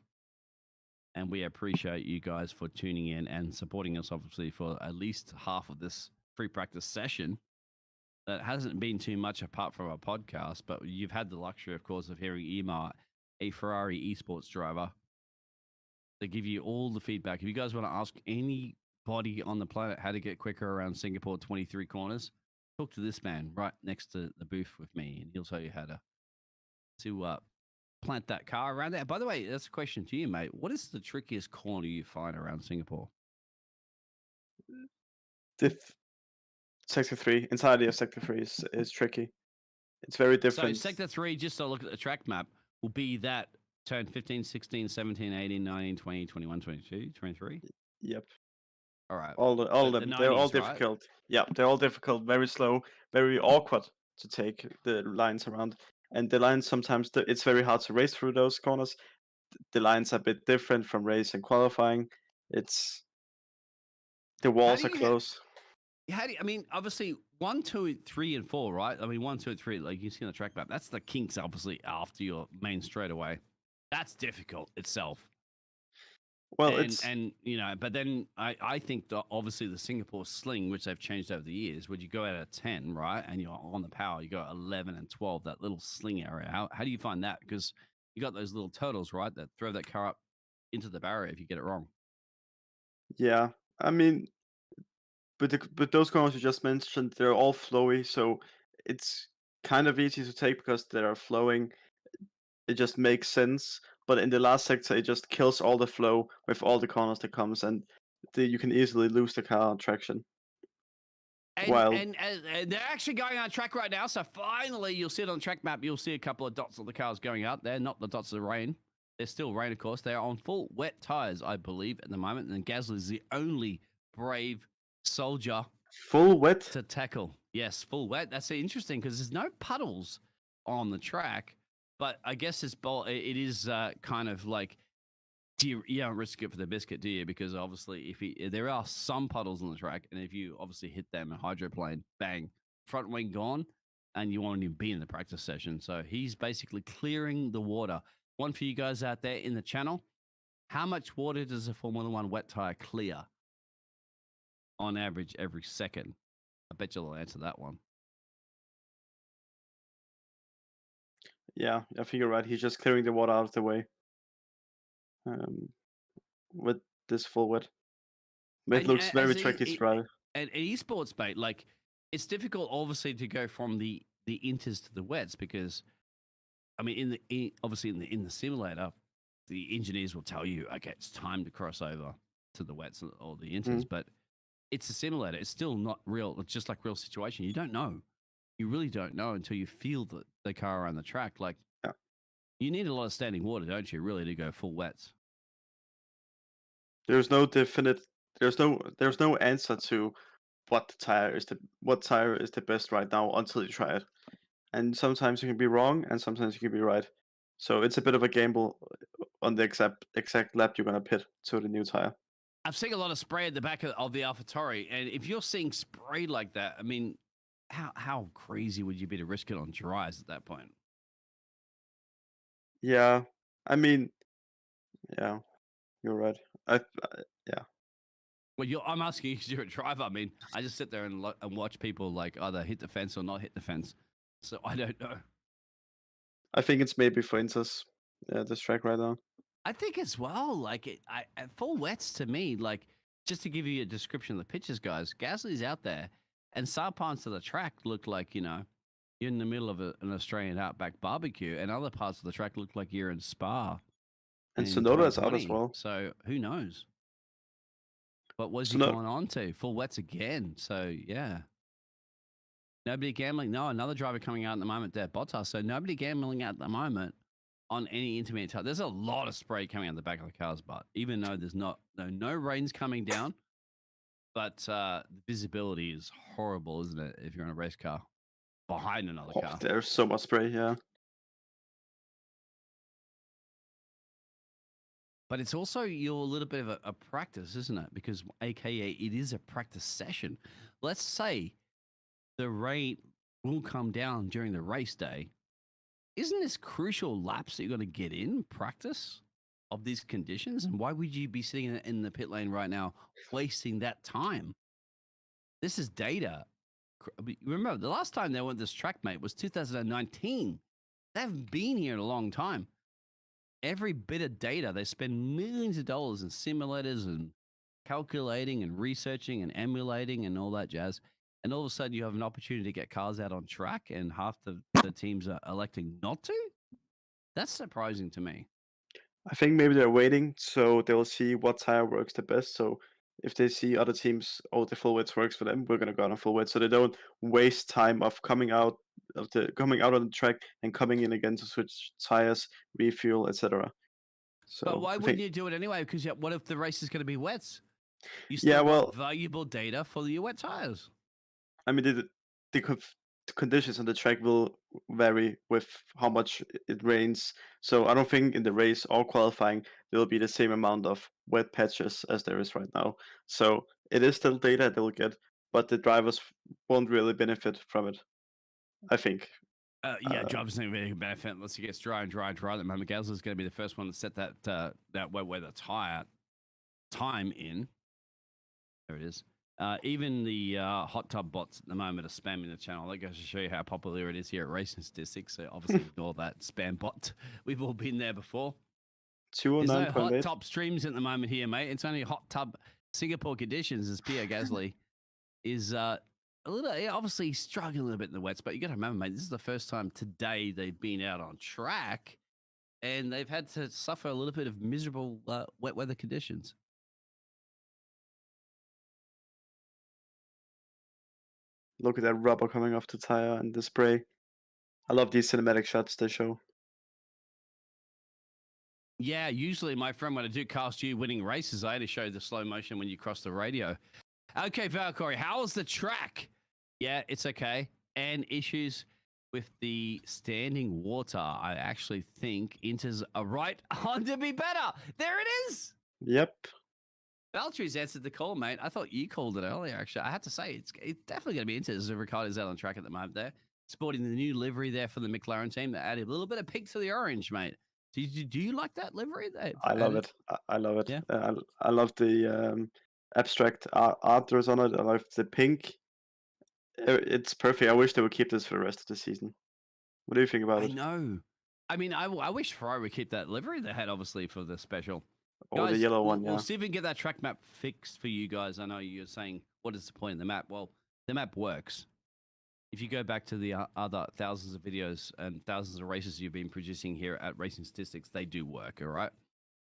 And we appreciate you guys for tuning in and supporting us, obviously, for at least half of this free practice session. That hasn't been too much apart from our podcast, but you've had the luxury, of course, of hearing Emir, a Ferrari esports driver. They give you all the feedback. If you guys want to ask anybody on the planet how to get quicker around Singapore 23 corners, talk to this man right next to the booth with me, and he'll tell you how to plant that car around there. By the way, that's a question to you, mate. What is the trickiest corner you find around Singapore? Sector 3, entirety of Sector 3 is tricky. It's very different. So Sector 3, just to look at the track map, will be that turn 15, 16, 17, 18, 19, 20, 21, 22, 23? Yep. All right. All of them. They're all 90s, right? difficult. Yeah, they're all difficult, very slow, very awkward to take the lines around. And the lines sometimes, it's very hard to race through those corners. The lines are a bit different from race and qualifying. The walls are close. I mean, obviously, 1, 2, 3, and 4, right? I mean, 1, 2, 3, like you see on the track map, that's the kinks, obviously, after your main straightaway. That's difficult itself. Well, and you know, but then I think that obviously the Singapore sling, which they've changed over the years, would you go out of 10, right, and you're on the power, you go 11 and 12, that little sling area. How do you find that? Because you got those little turtles, right, that throw that car up into the barrier if you get it wrong. Yeah, I mean, but those corners you just mentioned, they're all flowy, so it's kind of easy to take because they're flowing. It just makes sense. But in the last sector, it just kills all the flow with all the corners that comes, and you can easily lose the car on traction. And they're actually going on track right now. So finally, you'll see it on the track map. You'll see a couple of dots of the cars going out there. Not the dots of rain. They're still rain, of course. They're on full wet tires, I believe, at the moment. And Gasly is the only brave soldier. Full wet? To tackle. Yes, full wet. That's interesting because there's no puddles on the track. But I guess it is kind of like, you don't risk it for the biscuit, do you? Because obviously, there are some puddles on the track, and if you obviously hit them in hydroplane, bang, front wing gone, and you won't even be in the practice session. So he's basically clearing the water. One for you guys out there in the channel: how much water does a Formula One wet tire clear on average every second? I bet you'll answer that one. Yeah, I think you're right. He's just clearing the water out of the way. With this full wet. It looks very tricky to drive. And esports, mate, like, it's difficult, obviously, to go from the inters to the wets because, I mean, obviously in the simulator, the engineers will tell you, okay, it's time to cross over to the wets or the inters, but it's a simulator. It's still not real. It's just like real situation. You don't know. You really don't know until you feel the car around the track. Like, you need a lot of standing water, don't you, really, to go full wets? There's no answer to what tire is the best right now until you try it. and sometimes you can be wrong, and sometimes you can be right. So it's a bit of a gamble on the exact lap you're gonna pit to the new tire. I've seen a lot of spray at the back of the AlphaTauri, and if you're seeing spray like that, I mean, how crazy would you be to risk it on dries at that point? Yeah, I mean, yeah, you're right. Yeah, Well, I'm asking you because you're a driver. I mean, I just sit there and watch people like either hit the fence or not hit the fence. So I don't know. I think it's maybe for Inter's this track right now. I think as well, like full wets to me, like just to give you a description of the pitches, guys, Gasly's out there and some parts of the track look like, you're in the middle of an Australian outback barbecue, and other parts of the track look like you're in Spa And in Sonoda is out as 2020. well. So who knows? What was he Sonoda, going on to? Full wets again. So yeah. Nobody gambling. No, another driver coming out at the moment there, Bottas. So nobody gambling at the moment on any intermediate tire. There's a lot of spray coming out the back of the cars, but even though there's no rain's coming down, but the visibility is horrible, isn't it? If you're in a race car behind another car. there's so much spray. Yeah, But it's also you're a little bit of a practice, isn't it? Because AKA it is a practice session. Let's say the rain will come down during the race day. Isn't this crucial laps that you're going to get in practice of these conditions? And why would you be sitting in the pit lane right now wasting that time? This is data. Remember, the last time they went this track, mate, was 2019. They haven't been here in a long time. Every bit of data, they spend millions of dollars in simulators and calculating and researching and emulating and all that jazz. And all of a sudden, you have an opportunity to get cars out on track, and half the teams are electing not to. That's surprising to me. I think maybe they're waiting so they'll see what tire works the best. So if they see other teams, oh, the full wets works for them, we're gonna go on full wet, so they don't waste time of coming out on the track and coming in again to switch tires, refuel, etc. But So why I wouldn't think, you do it anyway? Because what if the race is going to be wets? You yeah, still got well, valuable data for your wet tires. I mean, the conditions on the track will vary with how much it rains. So I don't think in the race or qualifying there will be the same amount of wet patches as there is right now. So it is still data they will get, but the drivers won't really benefit from it, I think. Yeah, Uh, drivers don't really benefit unless it gets dry and dry and dry. At the moment, Gasly is going to be the first one to set that wet weather tire time in. There it is. Even the hot tub bots at the moment are spamming the channel. That goes to show you how popular it is here at Racing Statistics. So obviously ignore that spam bot. We've all been there before. There's no hot 209.8. tub streams at the moment here, mate. It's only hot tub Singapore conditions as Pierre Gasly is a little, obviously struggling a little bit in the wets. But you got to remember, mate, this is the first time today they've been out on track and they've had to suffer a little bit of miserable wet weather conditions. Look at that rubber coming off the tire and the spray. I love these cinematic shots they show. Yeah, usually, my friend, when I do cast you winning races, I only show the slow motion when you cross the radio. Okay, Valkyrie, how was the track? Yeah, it's okay. And issues with the standing water. I actually think Inter's a right on to be better. There it is. Yep. Valkyrie's answered the call, mate. I thought you called it earlier, actually. I had to say, it's definitely going to be Inter's. Ricciardo's out on track at the moment there. Sporting the new livery there for the McLaren team that added a little bit of pink to the orange, mate. Do you like that livery? I love it. I love it. Yeah. I love the abstract art there's on it. I love the pink. It's perfect. I wish they would keep this for the rest of the season. What do you think about I it? know. I mean, I wish Ferrari would keep that livery they had, obviously, for the special. Or the Guys, yellow we'll, one, we'll yeah. see if we can get that track map fixed for you guys. I know you're saying, what is the point of the map? Well, the map works. If you go back to the other thousands of videos and thousands of races you've been producing here at Racing Statistics, they do work, all right?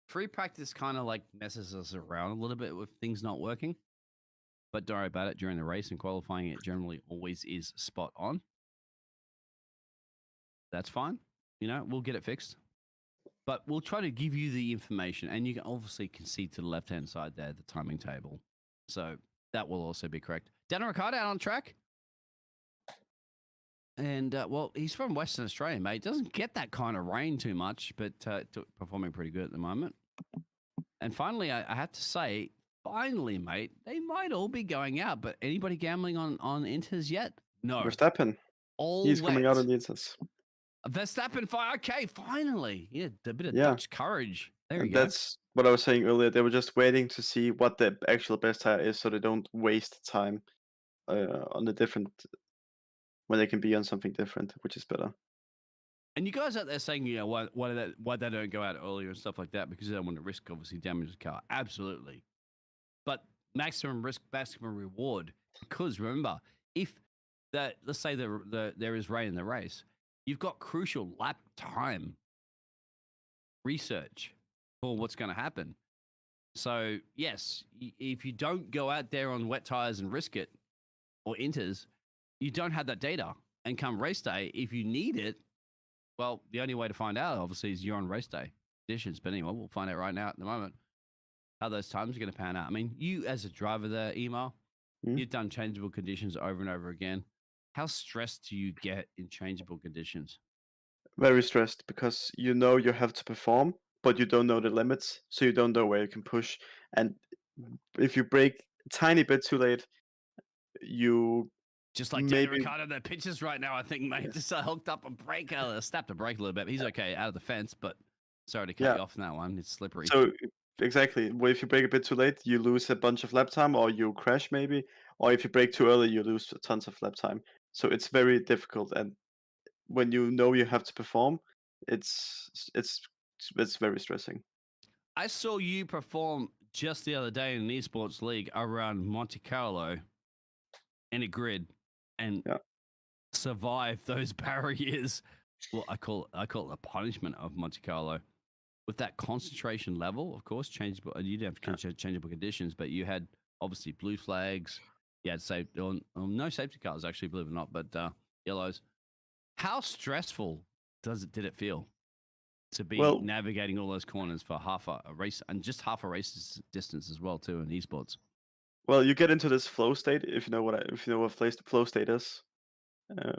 Free practice kind of like messes us around a little bit with things not working. But don't worry about it. During the race and qualifying, it generally always is spot on. That's fine. We'll get it fixed. But we'll try to give you the information, and you can obviously see to the left-hand side there, the timing table. So that will also be correct. Daniel Ricciardo out on track. And well, he's from Western Australia, mate. Doesn't get that kind of rain too much, but performing pretty good at the moment. And finally, I have to say, finally, mate, they might all be going out. But anybody gambling on Inters yet? No, Verstappen, all he's coming out wet. on the Inters. Verstappen, okay, finally, yeah, a bit of Yeah, Dutch courage. There we and go. that's what I was saying earlier. They were just waiting to see what the actual best tire is, so they don't waste time on the different when they can be on something different, which is better. And you guys out there saying, why they don't go out earlier and stuff like that because they don't want to risk obviously damage the car. Absolutely, but maximum risk, maximum reward. Because remember, if let's say there is rain in the race, you've got crucial lap time research for what's going to happen. So yes, if you don't go out there on wet tires and risk it or Inters, you don't have that data. And come race day, if you need it, well, the only way to find out, obviously, is you're on race day conditions. But anyway, we'll find out right now at the moment how those times are going to pan out. I mean, you as a driver there, Emil, you've done changeable conditions over and over again. How stressed do you get in changeable conditions? Very stressed because you know you have to perform, but you don't know the limits, so you don't know where you can push. And if you brake a tiny bit too late, you Just like Daniel maybe Ricciardo, the pitches right now, I think, mate, yes. just hooked up a brake, snapped a brake a little bit. He's okay out of the fence, but sorry to cut Yeah. you off on that one. It's slippery. So exactly, well, if you brake a bit too late, you lose a bunch of lap time, or you crash maybe, or if you brake too early, you lose tons of lap time. So it's very difficult, and when you know you have to perform, it's very stressing. I saw you perform just the other day in an esports league around Monte Carlo in a grid and Yeah. survive those barriers. Well, I call it the punishment of Monte Carlo. With that concentration level, of course, changeable. You didn't have changeable conditions, but you had obviously blue flags. You had no safety cars, actually, believe it or not, but yellows. How stressful did it feel to be Well, navigating all those corners for half a race and just half a race distance as well, too, in esports? well, you get into this flow state if you know what flow state is. Um,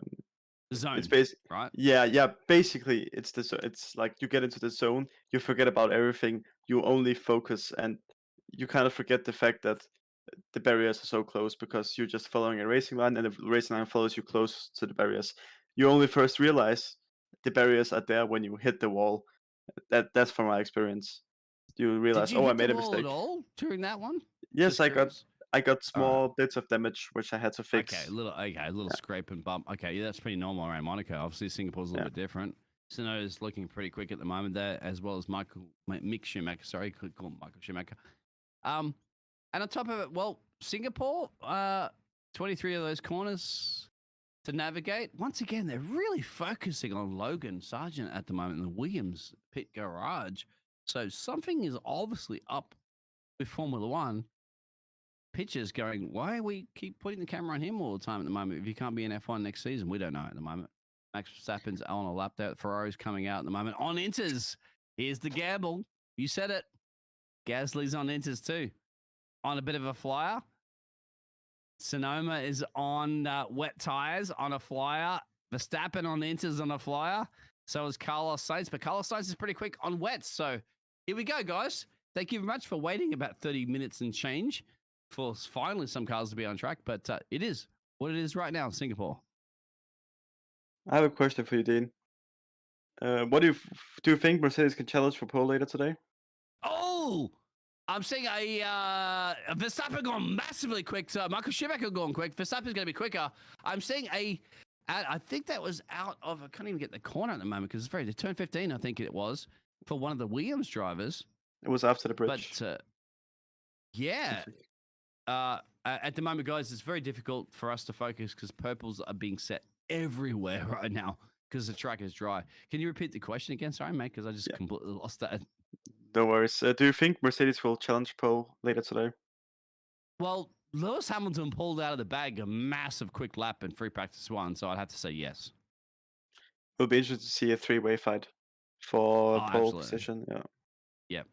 it's Zone, basic. right? Yeah. Basically, it's like you get into the zone, you forget about everything, you only focus, and you kind of forget the fact that the barriers are so close because you're just following a racing line, and the racing line follows you close to the barriers. You only first realize the barriers are there when you hit the wall. That's from my experience. You Did realize, you oh, I hit the made a wall at mistake. all during that one? Yes, Just curious. I got All right. small bits of damage which I had to Okay, fix. a little Yeah, scrape and bump. Okay, yeah, that's pretty normal around Monaco. Obviously, Singapore's a little yeah. bit different. Sonoda's looking pretty quick at the moment there, as well as Mick Schumacher. Sorry, could call him Michael Schumacher. Um, and on top of it, well, Singapore, 23 of those corners to navigate. Once again, they're really focusing on Logan Sargent at the moment in the Williams pit garage. So something is obviously up with Formula One. Pitchers going, why are we keep putting the camera on him all the time at the moment if he can't be in F1 next season? We don't know at the moment. Max Verstappen's on a lap there. Ferrari's coming out at the moment. On Inters, here's the gamble. You said it. Gasly's on Inters too. On a bit of a flyer. Sonoma is on wet tires on a flyer. Verstappen on Inters on a flyer. So is Carlos Sainz. But Carlos Sainz is pretty quick on wets. So here we go, guys. Thank you very much for waiting about 30 minutes and change for finally some cars to be on track. But it is what it is right now in Singapore. I have a question for you, Dean. What do you think Mercedes can challenge for pole later today? Oh, I'm seeing a Verstappen going massively quick. So Michael Schumacher going quick. Verstappen's going to be quicker. I'm seeing I think that was out of, I can't even get the corner at the moment because it's turn 15, I think it was, for one of the Williams drivers. It was after the bridge. But yeah, at the moment, guys, it's very difficult for us to focus because purples are being set everywhere right now because the track is dry. Can you repeat the question again? Sorry, mate, because I just completely lost that. No worries. Do you think Mercedes will challenge pole later today? Well, Lewis Hamilton pulled out of the bag a massive quick lap in free practice one, so I'd have to say yes. It'll be interesting to see a three-way fight for Oh, pole absolutely. position. Yeah. Yep.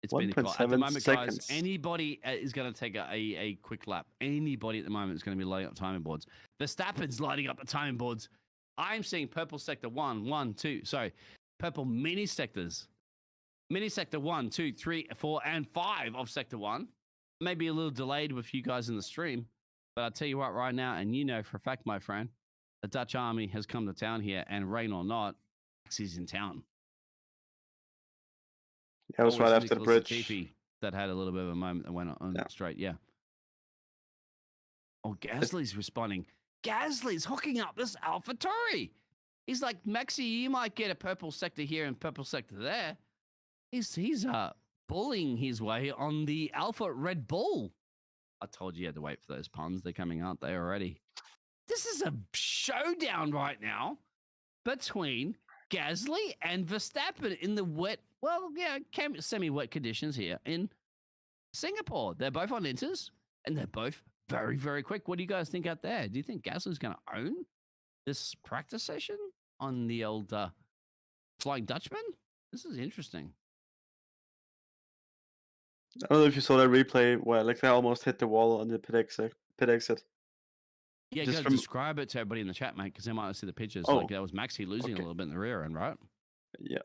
It's been the call. At the 1.7 moment, seconds. guys, anybody is going to take a quick lap. Anybody at the moment is going to be lighting up timing boards. Verstappen's lighting up the timing boards. I'm seeing purple sector 1, 2. Sorry, purple mini sectors. Mini sector 1, 2, 3, 4, and 5 of sector 1. Maybe a little delayed with you guys in the stream. But I'll tell you what right now, and you know for a fact, my friend, the Dutch army has come to town here, and rain or not, Max is in town. Yeah, it was right after the bridge. Latifi that had a little bit of a moment that went on straight. Yeah. Oh, Gasly's responding. Gasly's hooking up this AlphaTauri. He's like, Maxi, you might get a purple sector here and purple sector there. He's bullying his way on the Alpha Red Bull. I told you had to wait for those puns. They're coming, aren't they, already? This is a showdown right now between Gasly and Verstappen in the wet, semi-wet conditions here in Singapore. They're both on inters, and they're both very, very quick. What do you guys think out there? Do you think Gasly's going to own this practice session on the old Flying Dutchman? This is interesting. I don't know if you saw that replay where like they almost hit the wall on the pit exit. Yeah, you got to describe it to everybody in the chat, mate, because they might not see the pictures. Like that was Maxi losing a little bit in the rear end, right? Yeah.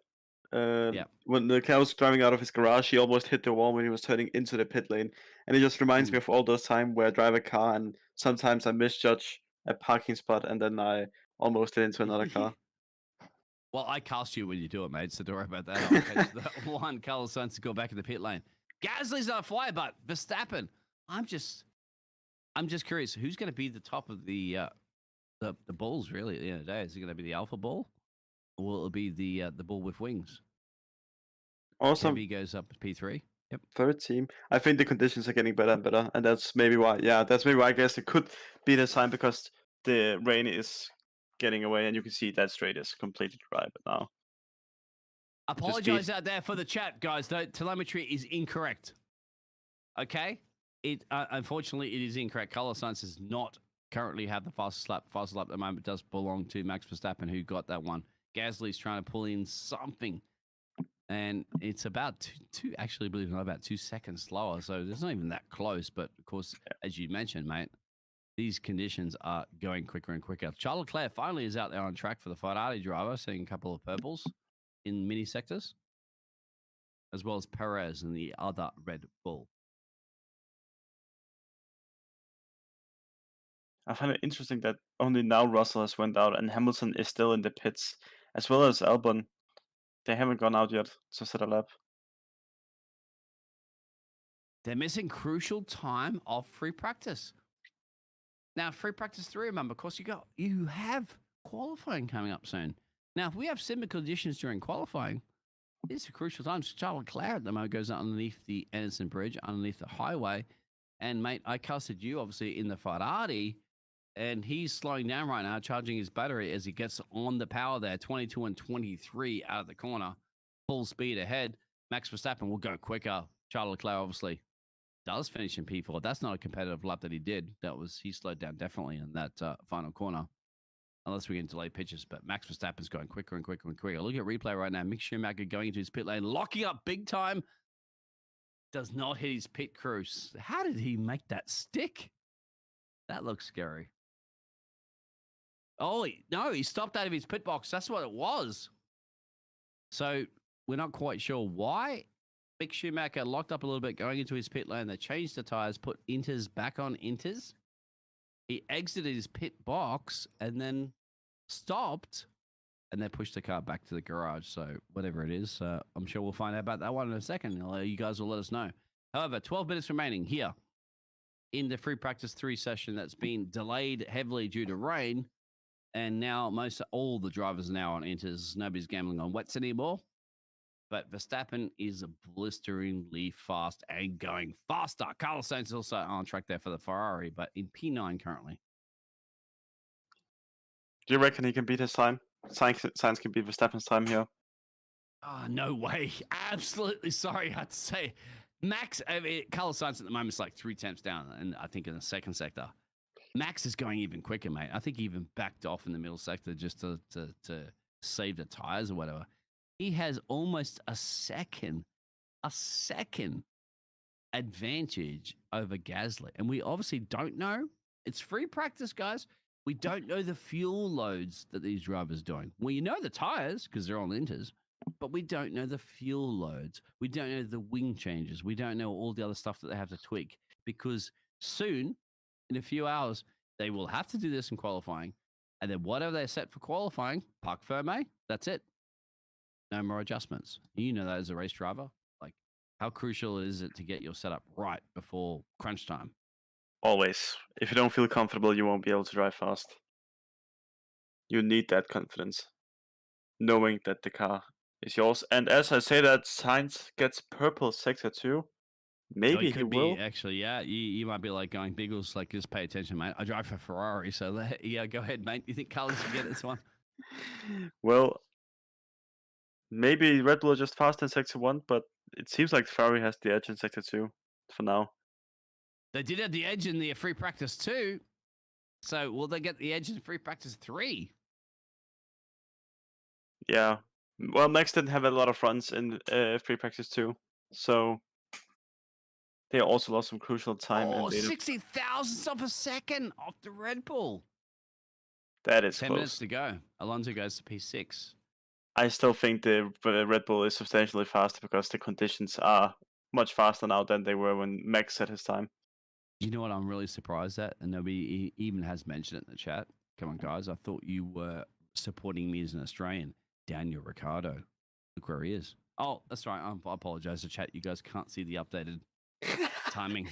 When the car was driving out of his garage, he almost hit the wall when he was turning into the pit lane. And it just reminds me of all those times where I drive a car and sometimes I misjudge a parking spot and then I almost hit into another car. Well, I cast you when you do it, mate, so don't worry about that. I'll catch that one. Carlos Sainz to go back in the pit lane. Gasly's on fire, but Verstappen. I'm just curious, who's going to be the top of the bulls, really, at the end of the day? Is it going to be the Alpha Bull? Or will it be the bull with wings? Awesome. He goes up to P3. Yep. Third team. I think the conditions are getting better and better, and that's maybe why. Yeah, that's maybe why I guess it could be the sign because the rain is getting away, and you can see that straight is completely dry. But now, apologize out there for the chat, guys. The telemetry is incorrect. Okay, unfortunately it is incorrect. Carlos Sainz does not currently have the fastest lap. Fastest lap at the moment does belong to Max Verstappen, who got that one. Gasly's trying to pull in something, and it's about actually, believe it or not, about 2 seconds slower. So it's not even that close. But of course, as you mentioned, mate, these conditions are going quicker and quicker. Charles Leclerc finally is out there on track for the Ferrari driver, seeing a couple of purples in mini sectors, as well as Perez and the other Red Bull. I find it interesting that only now Russell has went out and Hamilton is still in the pits, as well as Albon. They haven't gone out yet to set a lap. They're missing crucial time of free practice. Now, free practice 3, remember, of course, you have qualifying coming up soon. Now, if we have similar conditions during qualifying, these are crucial times. Charles Leclerc at the moment goes underneath the Anderson Bridge, underneath the highway. And, mate, I casted you, obviously, in the Ferrari, and he's slowing down right now, charging his battery as he gets on the power there, 22 and 23 out of the corner, full speed ahead. Max Verstappen will go quicker. Charles Leclerc, obviously, does finish in P4. That's not a competitive lap that he did. He slowed down definitely in that final corner, unless we get delayed pitches. But Max Verstappen's going quicker and quicker and quicker. Look at replay right now. Mick Schumacher going into his pit lane, locking up big time. Does not hit his pit crew. How did he make that stick? That looks scary. Oh, no, he stopped out of his pit box. That's what it was. So we're not quite sure why. Mick Schumacher locked up a little bit going into his pit lane. They changed the tires, put inters back on inters. He exited his pit box and then stopped, and they pushed the car back to the garage. So whatever it is, I'm sure we'll find out about that one in a second. You guys will let us know. However, 12 minutes remaining here in the free practice 3 session that's been delayed heavily due to rain. And now all the drivers are now on inters. Nobody's gambling on wets anymore. But Verstappen is blisteringly fast and going faster. Carlos Sainz is also on track there for the Ferrari, but in P9 currently. Do you reckon he can beat his time? Sainz can beat Verstappen's time here. No way. Absolutely sorry, I have to say. Carlos Sainz at the moment is like 3 tenths down, and I think in the second sector. Max is going even quicker, mate. I think he even backed off in the middle sector just to save the tires or whatever. He has almost a second a second advantage over Gasly. And we obviously don't know. It's free practice, guys. We don't know the fuel loads that these drivers are doing. We know the tires because they're on inters, but we don't know the fuel loads. We don't know the wing changes. We don't know all the other stuff that they have to tweak because soon, in a few hours, they will have to do this in qualifying. And then whatever they're set for qualifying, parc ferme, that's it. No more adjustments. You know that as a race driver. Like, how crucial is it to get your setup right before crunch time? Always. If you don't feel comfortable, you won't be able to drive fast. You need that confidence, knowing that the car is yours. And as I say that, Sainz gets purple sector 2. Maybe he will. Actually, yeah. You might be like going, Biggles, like, just pay attention, mate. I drive for Ferrari, so yeah, go ahead, mate. You think Carlos can get this one? Well, maybe Red Bull are just fast in sector 1, but it seems like Ferrari has the edge in sector 2 for now. They did have the edge in the free practice 2. So will they get the edge in free practice 3? Yeah. Well, Max didn't have a lot of runs in free practice 2, so they also lost some crucial time. Oh, 60 thousandths of a second off the Red Bull. That is 10 close. minutes to go. Alonso goes to P6. I still think the Red Bull is substantially faster because the conditions are much faster now than they were when Max set his time. You know what I'm really surprised at? And nobody even has mentioned it in the chat. Come on, guys. I thought you were supporting me as an Australian. Daniel Ricciardo. Look where he is. Oh, that's right. I apologize to chat. You guys can't see the updated timing.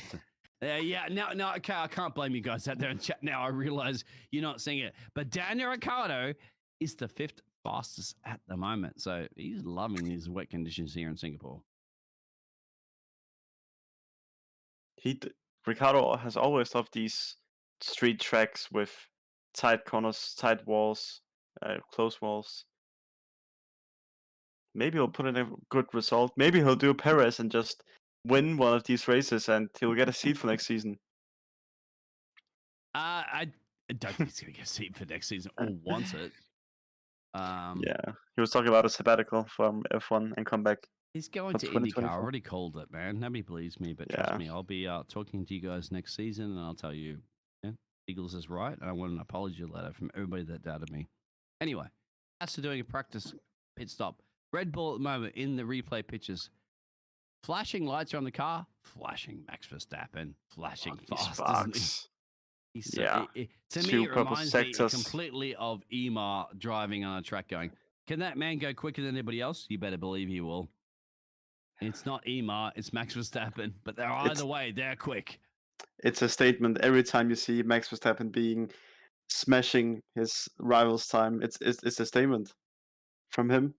Yeah, no, okay. I can't blame you guys out there in chat now. I realize you're not seeing it. But Daniel Ricciardo is the 5th fastest at the moment. So he's loving these wet conditions here in Singapore. Ricardo has always loved these street tracks with tight corners, tight walls, close walls. Maybe he'll put in a good result. Maybe he'll do Perez and just win one of these races and he'll get a seat for next season. I don't think he's going to get a seat for next season or wants it. Yeah, he was talking about a sabbatical from F1 and come back. He's going to IndyCar. I already called it, man. Nobody believes me, but trust me, I'll be talking to you guys next season, and I'll tell you, Eagles is right, and I want an apology letter from everybody that doubted me. Anyway, after doing a practice pit stop, Red Bull at the moment in the replay pictures, flashing lights are on the car, flashing Max Verstappen, flashing fast, isn't he? To me, it reminds me completely of Emir driving on a track going, can that man go quicker than anybody else? You better believe he will. It's not Emir, it's Max Verstappen, but they're either way, they're quick. It's a statement every time you see Max Verstappen smashing his rival's time. It's a statement from him.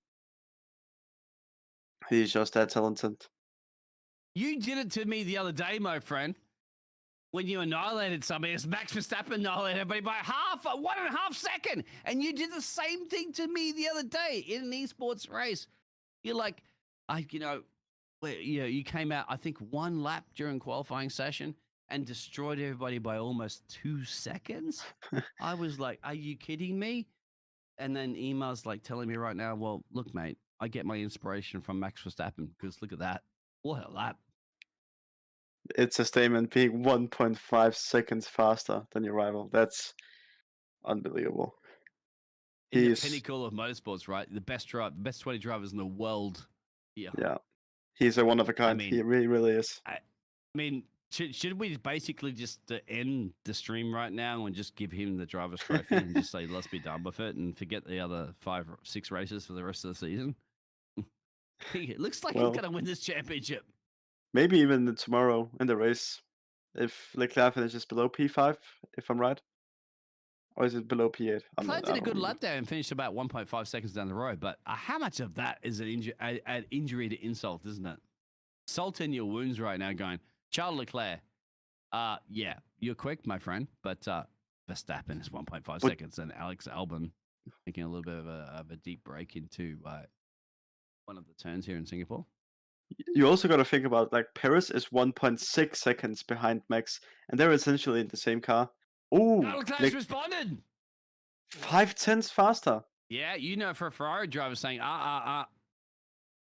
He's just that talented. You did it to me the other day, my friend. When you annihilated somebody, it's Max Verstappen annihilated everybody by 1.5 seconds. And you did the same thing to me the other day in an esports race. You're like, you came out, I think, 1 lap during qualifying session and destroyed everybody by almost 2 seconds. I was like, are you kidding me? And then Emir's like telling me right now, well, look, mate, I get my inspiration from Max Verstappen because look at that. What a lap. It's a statement being 1.5 seconds faster than your rival. That's unbelievable. He's the pinnacle of motorsports, right? The best 20 drivers in the world. Yeah. He's a one of a kind. He really is. I mean, should we basically just end the stream right now and just give him the driver's trophy and just say, let's be done with it and forget the other 5 or 6 races for the rest of the season? It looks like he's going to win this championship. Maybe even tomorrow in the race, if Leclerc finishes below P5, if I'm right. Or is it below P8? Leclerc did a good lap there and finished about 1.5 seconds down the road. But how much of that is an injury to insult, isn't it? Salt in your wounds right now going, Charles Leclerc, yeah, you're quick, my friend. But Verstappen is 1.5 seconds. And Alex Albon making a little bit of a deep break into one of the turns here in Singapore. You also got to think about, like, Perez is 1.6 seconds behind Max, and they're essentially in the same car. Oh, Leclerc's responded. 5/10 faster. Yeah, for a Ferrari driver saying,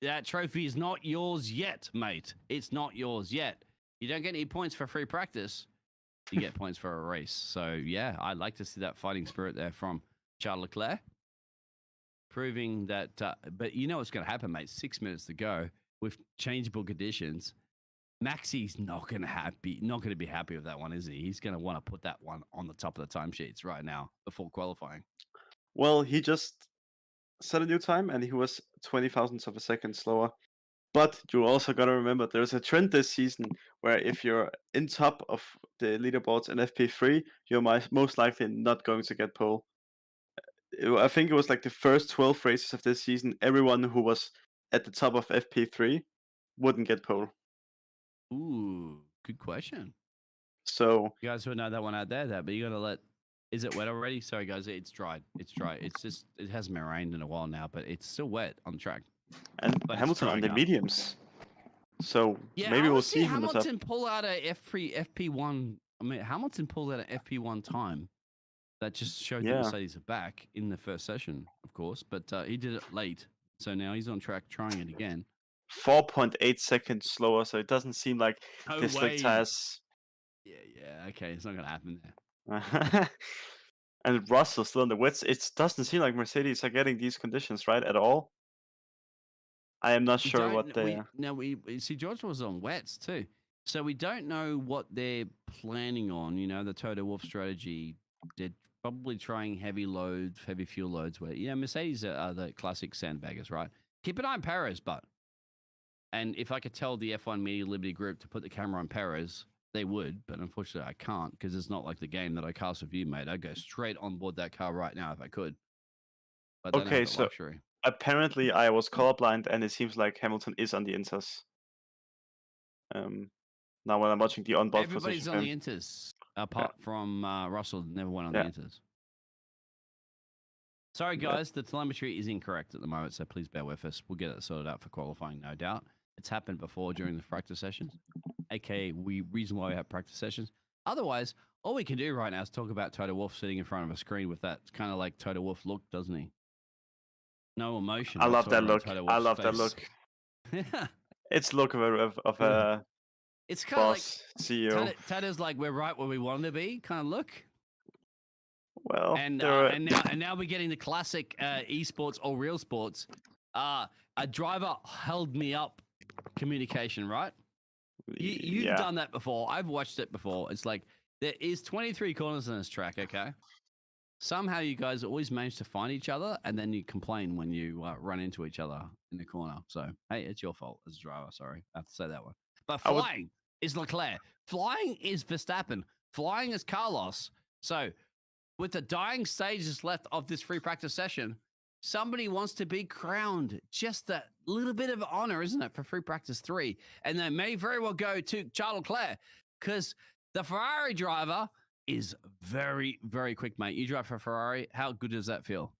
that trophy is not yours yet, mate. It's not yours yet. You don't get any points for free practice. You get points for a race. So, yeah, I'd like to see that fighting spirit there from Charles Leclerc. Proving that, but you know what's going to happen, mate. 6 minutes to go with changeable conditions. Maxi's not going to be happy with that one, is he? He's going to want to put that one on the top of the timesheets right now before qualifying. Well, he just set a new time, and he was 20 thousandths of a second slower. But you also got to remember there's a trend this season where if you're in top of the leaderboards in FP3, you're most likely not going to get pole. I think it was like the first 12 races of this season, everyone who was at the top of FP3 wouldn't get pole. Ooh, good question. So you guys would know that one out there, but you got to let. Is it wet already? Sorry, guys, it's dried. It's dry. It's just it hasn't been rained in a while now, but it's still wet on the track. And but Hamilton on the mediums. So maybe we'll see him Hamilton pull out a FP1. I mean, Hamilton pulled out an FP1 time. That just showed that Mercedes are back in the first session, of course, but he did it late. So now he's on track trying it again. 4.8 seconds slower, so it doesn't seem like the slick tires. Yeah, okay, it's not going to happen there. And Russell still on the wets. It doesn't seem like Mercedes are getting these conditions right at all. I am not sure what they are. Now, we see George was on wets too. So we don't know what they're planning on. You know, the Toto Wolff strategy, they're probably trying heavy fuel loads where, Mercedes are the classic sandbaggers, right? Keep an eye on Perez, and if I could tell the F1 Media Liberty Group to put the camera on Perez, they would, but unfortunately I can't because it's not like the game that I cast with you, mate. I'd go straight on board that car right now if I could. But okay, so luxury. Apparently I was colorblind and it seems like Hamilton is on the inters. Now when I'm watching the onboard everybody's on the inters apart from Russell, never went on the inters. Sorry guys, the telemetry is incorrect at the moment, so please bear with us. We'll get it sorted out for qualifying, no doubt. It's happened before during the practice sessions, aka reason why we have practice sessions. Otherwise, all we can do right now is talk about Toto Wolff sitting in front of a screen with that kind of like Toto Wolff look, doesn't he? No emotion. I love that look. I love that look. It's look of a it's kind of like CEO. Toto's like we're right where we want to be kind of look. Well, and now we're getting the classic esports or real sports. A driver held me up communication, right? You've done that before. I've watched it before. It's like there is 23 corners in this track, okay? Somehow you guys always manage to find each other, and then you complain when you run into each other in the corner. So, hey, it's your fault as a driver. Sorry, I have to say that one. But flying is Leclerc. Flying is Verstappen. Flying is Carlos. So, with the dying stages left of this free practice session, somebody wants to be crowned. Just that little bit of honor, isn't it, for free practice 3? And they may very well go to Charles Leclerc because the Ferrari driver is very, very quick, mate. You drive for Ferrari. How good does that feel?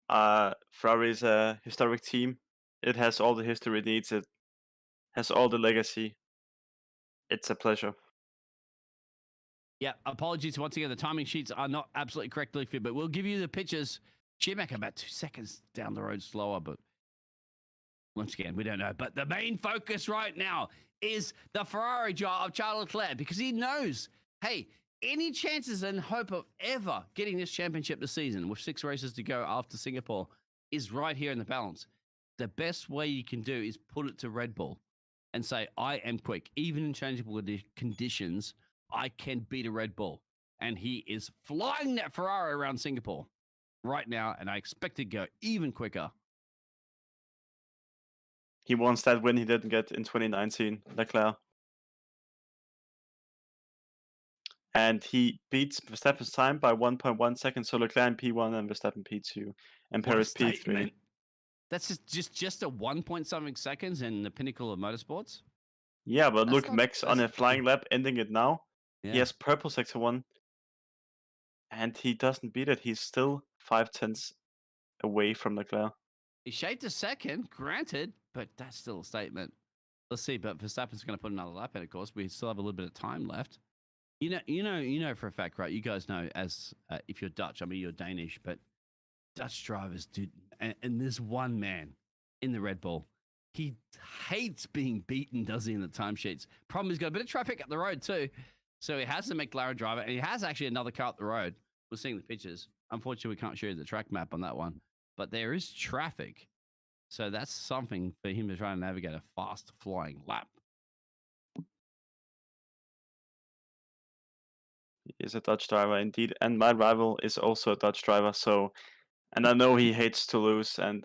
Ferrari is a historic team. It has all the history it needs. It has all the legacy. It's a pleasure. Yeah, apologies once again. The timing sheets are not absolutely correctly fit, but we'll give you the pictures. Schumacher about 2 seconds down the road slower, but once again, we don't know. But the main focus right now is the Ferrari driver of Charles Leclerc because he knows, hey, any chances and hope of ever getting this championship this season with 6 races to go after Singapore is right here in the balance. The best way you can do is put it to Red Bull and say, I am quick. Even in changeable conditions, I can beat a Red Bull. And he is flying that Ferrari around Singapore right now, and I expect to go even quicker. He wants that win he didn't get in 2019, Leclerc. And he beats Verstappen's time by 1.1 seconds. So Leclerc in P1 and Verstappen P2 and Perez P3. That's just a 1 point something seconds in the pinnacle of motorsports. Yeah, but look, Max on a flying lap, ending it now. Yeah. He has purple sector 1. And he doesn't beat it. He's still 5/10 away from Leclerc. He shaved a second, granted, but that's still a statement. Let's see, but Verstappen's going to put another lap in, of course. We still have a little bit of time left. You know for a fact, right? You guys know as if you're Dutch, I mean you're Danish, but Dutch drivers, dude, and there's one man in the Red Bull. He hates being beaten, does he, in the timesheets? Problem is, he's got a bit of traffic up the road too. So he has a McLaren driver, and he has actually another car up the road. We're seeing the pictures. Unfortunately, we can't show you the track map on that one, but there is traffic. So that's something for him to try and navigate a fast flying lap. He is a Dutch driver indeed, and my rival is also a Dutch driver. So, and I know he hates to lose, and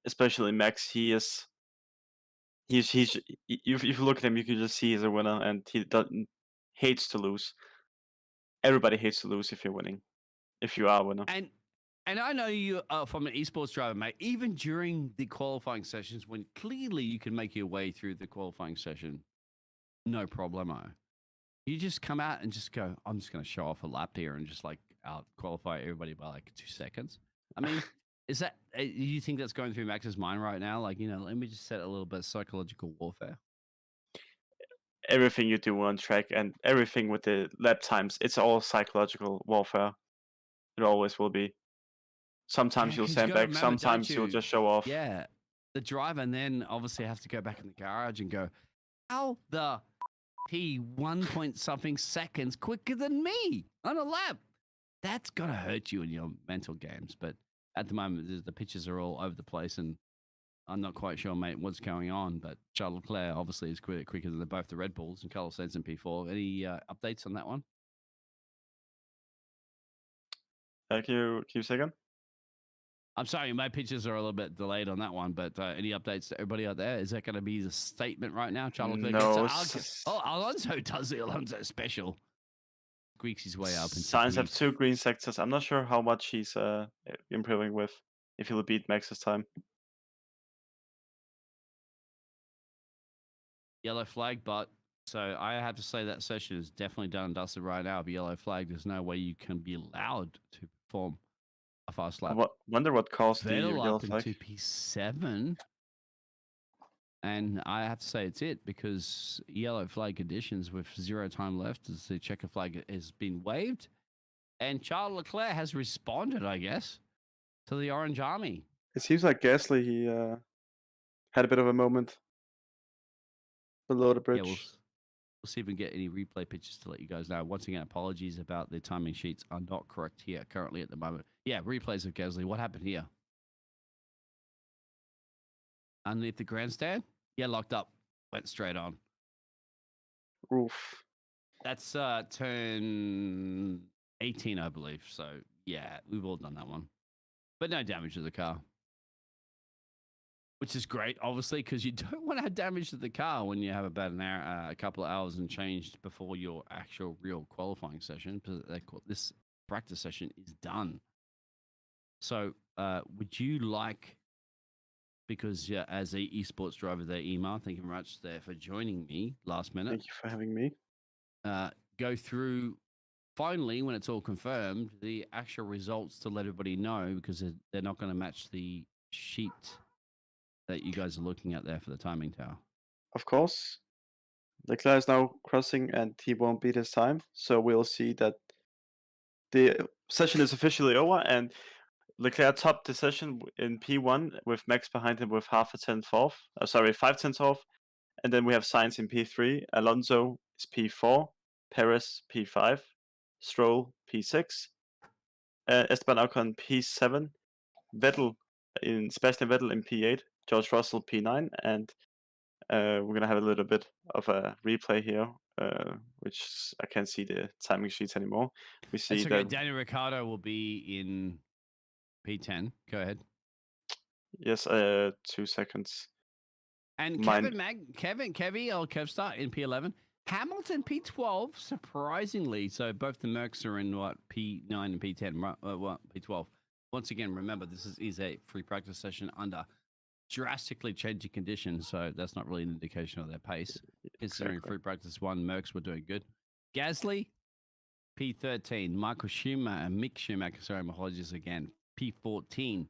especially Max, he's if you look at him, you can just see he's a winner, and he doesn't hates to lose. Everybody hates to lose if you're winning, if you are a winner. And I know you from an esports driver, mate. Even during the qualifying sessions, when clearly you can make your way through the qualifying session, no problemo. You just come out and just go, I'm just going to show off a lap here and just like out qualify everybody by like 2 seconds. I mean, is that, you think that's going through Max's mind right now? Like, let me just set a little bit of psychological warfare. Everything you do on track and everything with the lap times, it's all psychological warfare. It always will be. Sometimes you'll stand back, sometimes you'll just show off. Yeah. The driver and then obviously have to go back in the garage and go, how the he 1 point something seconds quicker than me on a lap. That's got to hurt you in your mental games. But at the moment, the pitches are all over the place, and I'm not quite sure, mate, what's going on. But Charles Leclerc obviously is quicker than both the Red Bulls, and Carlos Sainz in P4. Any updates on that one? Can you keep a second? I'm sorry, my pitches are a little bit delayed on that one, but any updates to everybody out there? Is that going to be the statement right now? Charles Leclerc gets Alonso does the Alonso special. Squeaks his way up. Sainz have 2 green sectors. I'm not sure how much he's improving with, if he'll beat Max's time. Yellow flag, but so I have to say that session is definitely done and dusted right now. But yellow flag, there's no way you can be allowed to perform a fast lap. I wonder what caused the Vettel yellow up flag. into P7. And I have to say it's it, because yellow flag conditions with 0 time left as the checker flag has been waved. And Charles Leclerc has responded, I guess, to the Orange Army. It seems like Gasly, he had a bit of a moment below the bridge. Yeah, we'll see if we can get any replay pictures to let you guys know. Once again, apologies about the timing sheets are not correct here currently at the moment. Yeah, replays of Gasly. What happened here? Underneath the grandstand? Yeah, locked up. Went straight on. Oof. That's turn 18, I believe. So, yeah, we've all done that one. But no damage to the car. Which is great, obviously, because you don't want to have damage to the car when you have about an hour, a couple of hours and changed before your actual real qualifying session. This practice session is done. So, would you like, because as a esports driver there, Emar, thank you very much there for joining me last minute. Thank you for having me. Go through, finally, when it's all confirmed, the actual results to let everybody know, because they're not going to match the sheet that you guys are looking at there for the timing tower. Of course. Leclerc is now crossing and he won't beat his time. So we'll see that the session is officially over, and Leclerc topped the session in P1 with Max behind him with 5 tenths off. And then we have Sainz in P3. Alonso is P4. Perez P5. Stroll P6. Esteban Ocon P7. Sebastian Vettel in P8. George Russell P9. And we're going to have a little bit of a replay here, which I can't see the timing sheets anymore. We see that Daniel Ricciardo will be in P10. Go ahead. Yes, 2 seconds. And Kevy or Kevstar in P11. Hamilton P12, surprisingly. So both the Mercs are in P9 and P10, P12. Once again, remember, this is a free practice session under drastically changing conditions, so that's not really an indication of their pace. Considering free practice 1, Mercs were doing good. Gasly, P13. Michael Schumacher, Mick Schumacher, sorry, my apologies again. P14.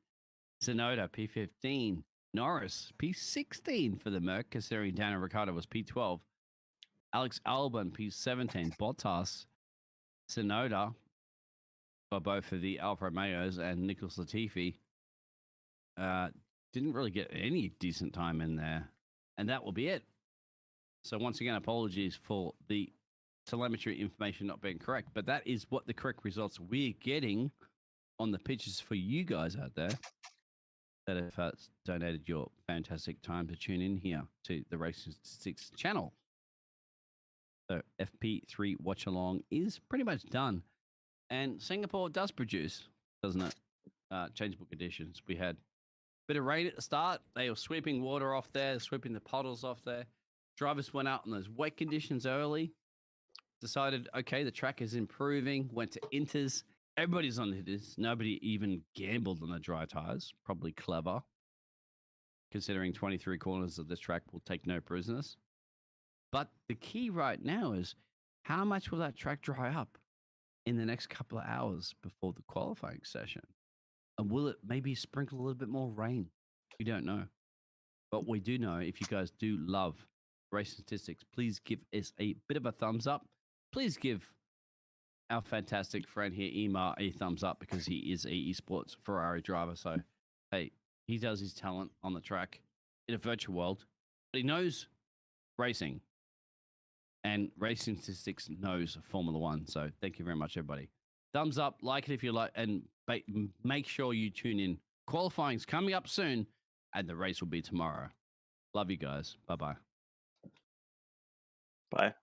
Tsunoda, P15. Norris, P16 for the Merc, considering Daniel Ricciardo was P12. Alex Albon, P17. Bottas, Tsunoda, for both of the Alfa Romeos, and Nicholas Latifi, didn't really get any decent time in there. And that will be it. So once again, apologies for the telemetry information not being correct, but that is what the correct results we're getting on the pitches for you guys out there that have donated your fantastic time to tune in here to the Racing Statistics channel. So FP3 Watchalong is pretty much done. And Singapore does produce, doesn't it? Changeable conditions. We had a bit of rain at the start. They were sweeping water off there, sweeping the puddles off there. Drivers went out in those wet conditions early, decided, okay, the track is improving, went to inters. Everybody's on inters. Nobody even gambled on the dry tires. Probably clever, considering 23 corners of this track will take no prisoners. But the key right now is how much will that track dry up in the next couple of hours before the qualifying session? And will it maybe sprinkle a little bit more rain? We don't know. But we do know, if you guys do love race statistics, please give us a bit of a thumbs up. Please give our fantastic friend here, Emir, a thumbs up, because he is a esports Ferrari driver. So, hey, he does his talent on the track in a virtual world, but he knows racing. And Racing Statistics knows Formula One. So thank you very much, everybody. Thumbs up, like it if you like, and make sure you tune in. Qualifying's coming up soon, and the race will be tomorrow. Love you guys. Bye-bye. Bye.